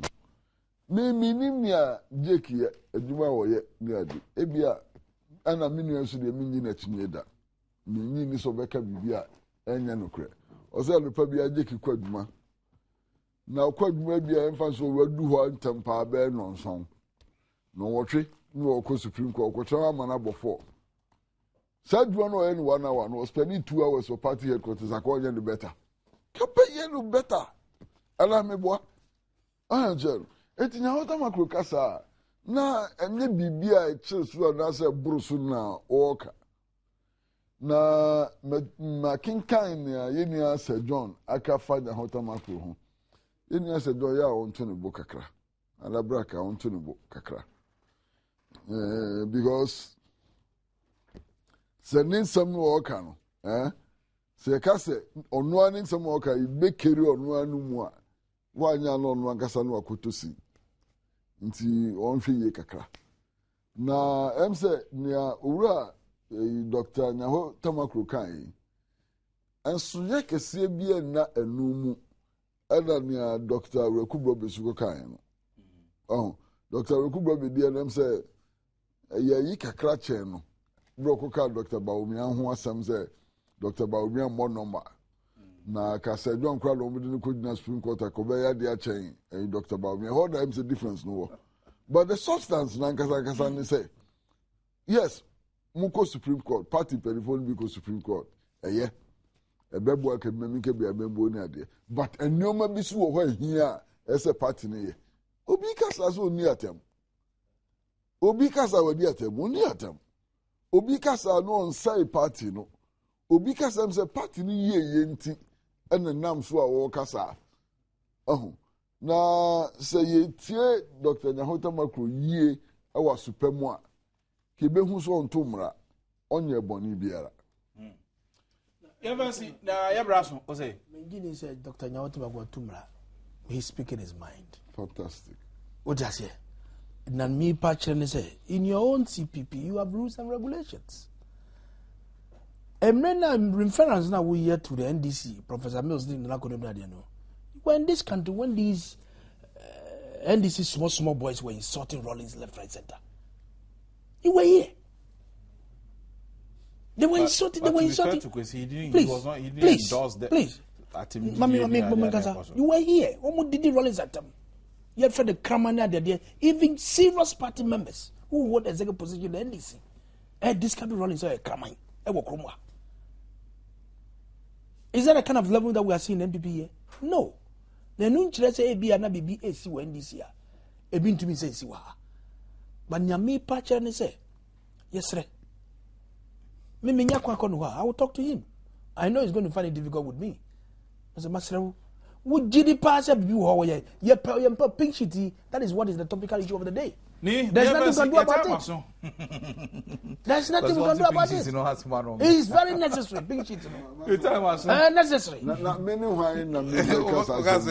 S4: me ni a jeki adwuma wo ye ni ade ebia ana minu enso de minyi na chinye da minyi ni so beka bibia enya no kure o se no pa bia jeki kwadwuma na kwadwuma bia emfaso wadu ho ntampa be no nson no wotwe no ko Supreme Court ko twa mana before said one or any 1 hour no spending 2 hours for party headquarters according to better campaign no better ala me boa angel etinya hota makro kasa na enye bibia e chisu na se brusu na oka na makinkan ya yenia Sir John aka fanya hota makro ho yenia Sir John ya on to ne bo kakra ala braka on to ne bo kakra because se ninsam no oka no se ka se onu ani nsam oka ibekeri onu anu mu a wanya no onu ankasa no akotosi nti on hwe ye kakra na em say nia owura Dr. Nyaho Tamakro kan enso ye kese bia na enumu ana nia Dr. Rekubro besuko kan no Dr. Rekubro be dia em say ye yi kakra che no broko ka Dr. Baomi ho asem say Dr. Baomi mo number na kasa John Kwalo mo de ko dina Supreme Court akoba ya dia chen Dr. Baomi how there is a difference no but the substance na kasa ni say yes muko Supreme Court party peripheral because Supreme Court ebebo akememi ke bia membo ni ade but enioma bi so wo hia ese party ni ye obi kasa so ni atem obi kasa wadi atem oni atem obi kasa no on sai party no obi kasa mse party ni ye nti ene nam so a wo kasa na se ye tie Dr. Nyahota Makro yie awa supemu a kebe hu so ontomra onye boni biara
S1: Evansi na yabraso o say
S3: Mengini said Dr. Nyahota Makro tumra he's speaking his mind.
S4: Fantastic.
S3: What just here? Nan me patching say in your own CPP you have rules and regulations. Reference now we here to the NDC, Professor Mills didn't know. When this country, when these NDC small boys were insulting Rollins left, right, center, you were here. They were insulting. They were insulting. Please, you were here. Almost did Rollins at them. You had fed the Kramana there. Even serious party members who hold executive position in the NDC. This can be Rollins or a Kramai. Is that a kind of level that we are seeing in NPP here? No. The new say AB and BB AC when this year. A bin to me say Siwa. But Nyame Pacher and say, yes, sir. I will talk to him. I know he's going to find it difficult with me. As a master, would GD pass up you how ye pink shitty? That is what is the topical issue of the day. There's nothing we can do about it. There's nothing we can do about it. It is very necessary. Pink shit. Necessary.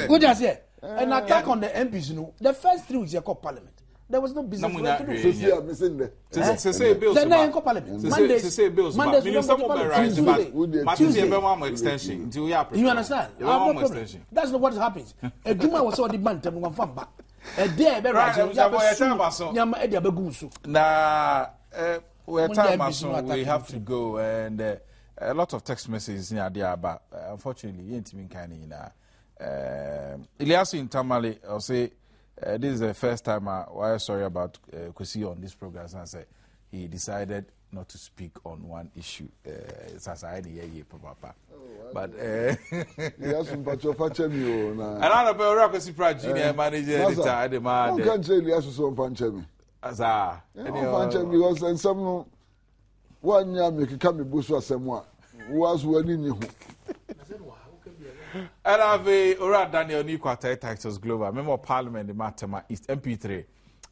S3: Good as here. An attack on the MPs, you know. The first 3 weeks you call Parliament. There was no business to do.
S1: Say bills. Then they Parliament. Monday. Extension.
S3: You understand? That's not what happens. A Juma was already banned. A day,
S1: we're time, so we have to go, and a lot of text messages in there, but unfortunately, you ain't been kind of. Ilyasu in Tamale, I'll say this is the first time I sorry about Kwesi on this program. And I say he decided not to speak on one issue. But
S4: yes, but you facem you na.
S1: And I know Kwesi Pratt Junior manager at the man.
S4: You can't say yes so facem.
S1: Asa.
S4: Facem because and some one year make come busu asem was wani ni ho.
S1: And I've Ora Daniel Nikwata Titles Global, member of Parliament, the Matama East MP3,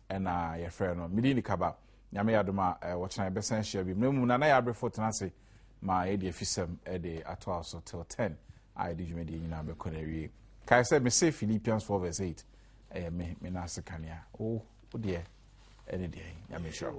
S1: and your friend, Midini Kaba, Yame Adoma, watching a best share. No, Nana Abre for Tanasi, my AD Fisem, Ede at 12 so till 10. I did you made in Abe Connery. Kai said, me say Philippians 4 verse 8. Me Nasa Kanya. Oh, dear, any day, Yame sure.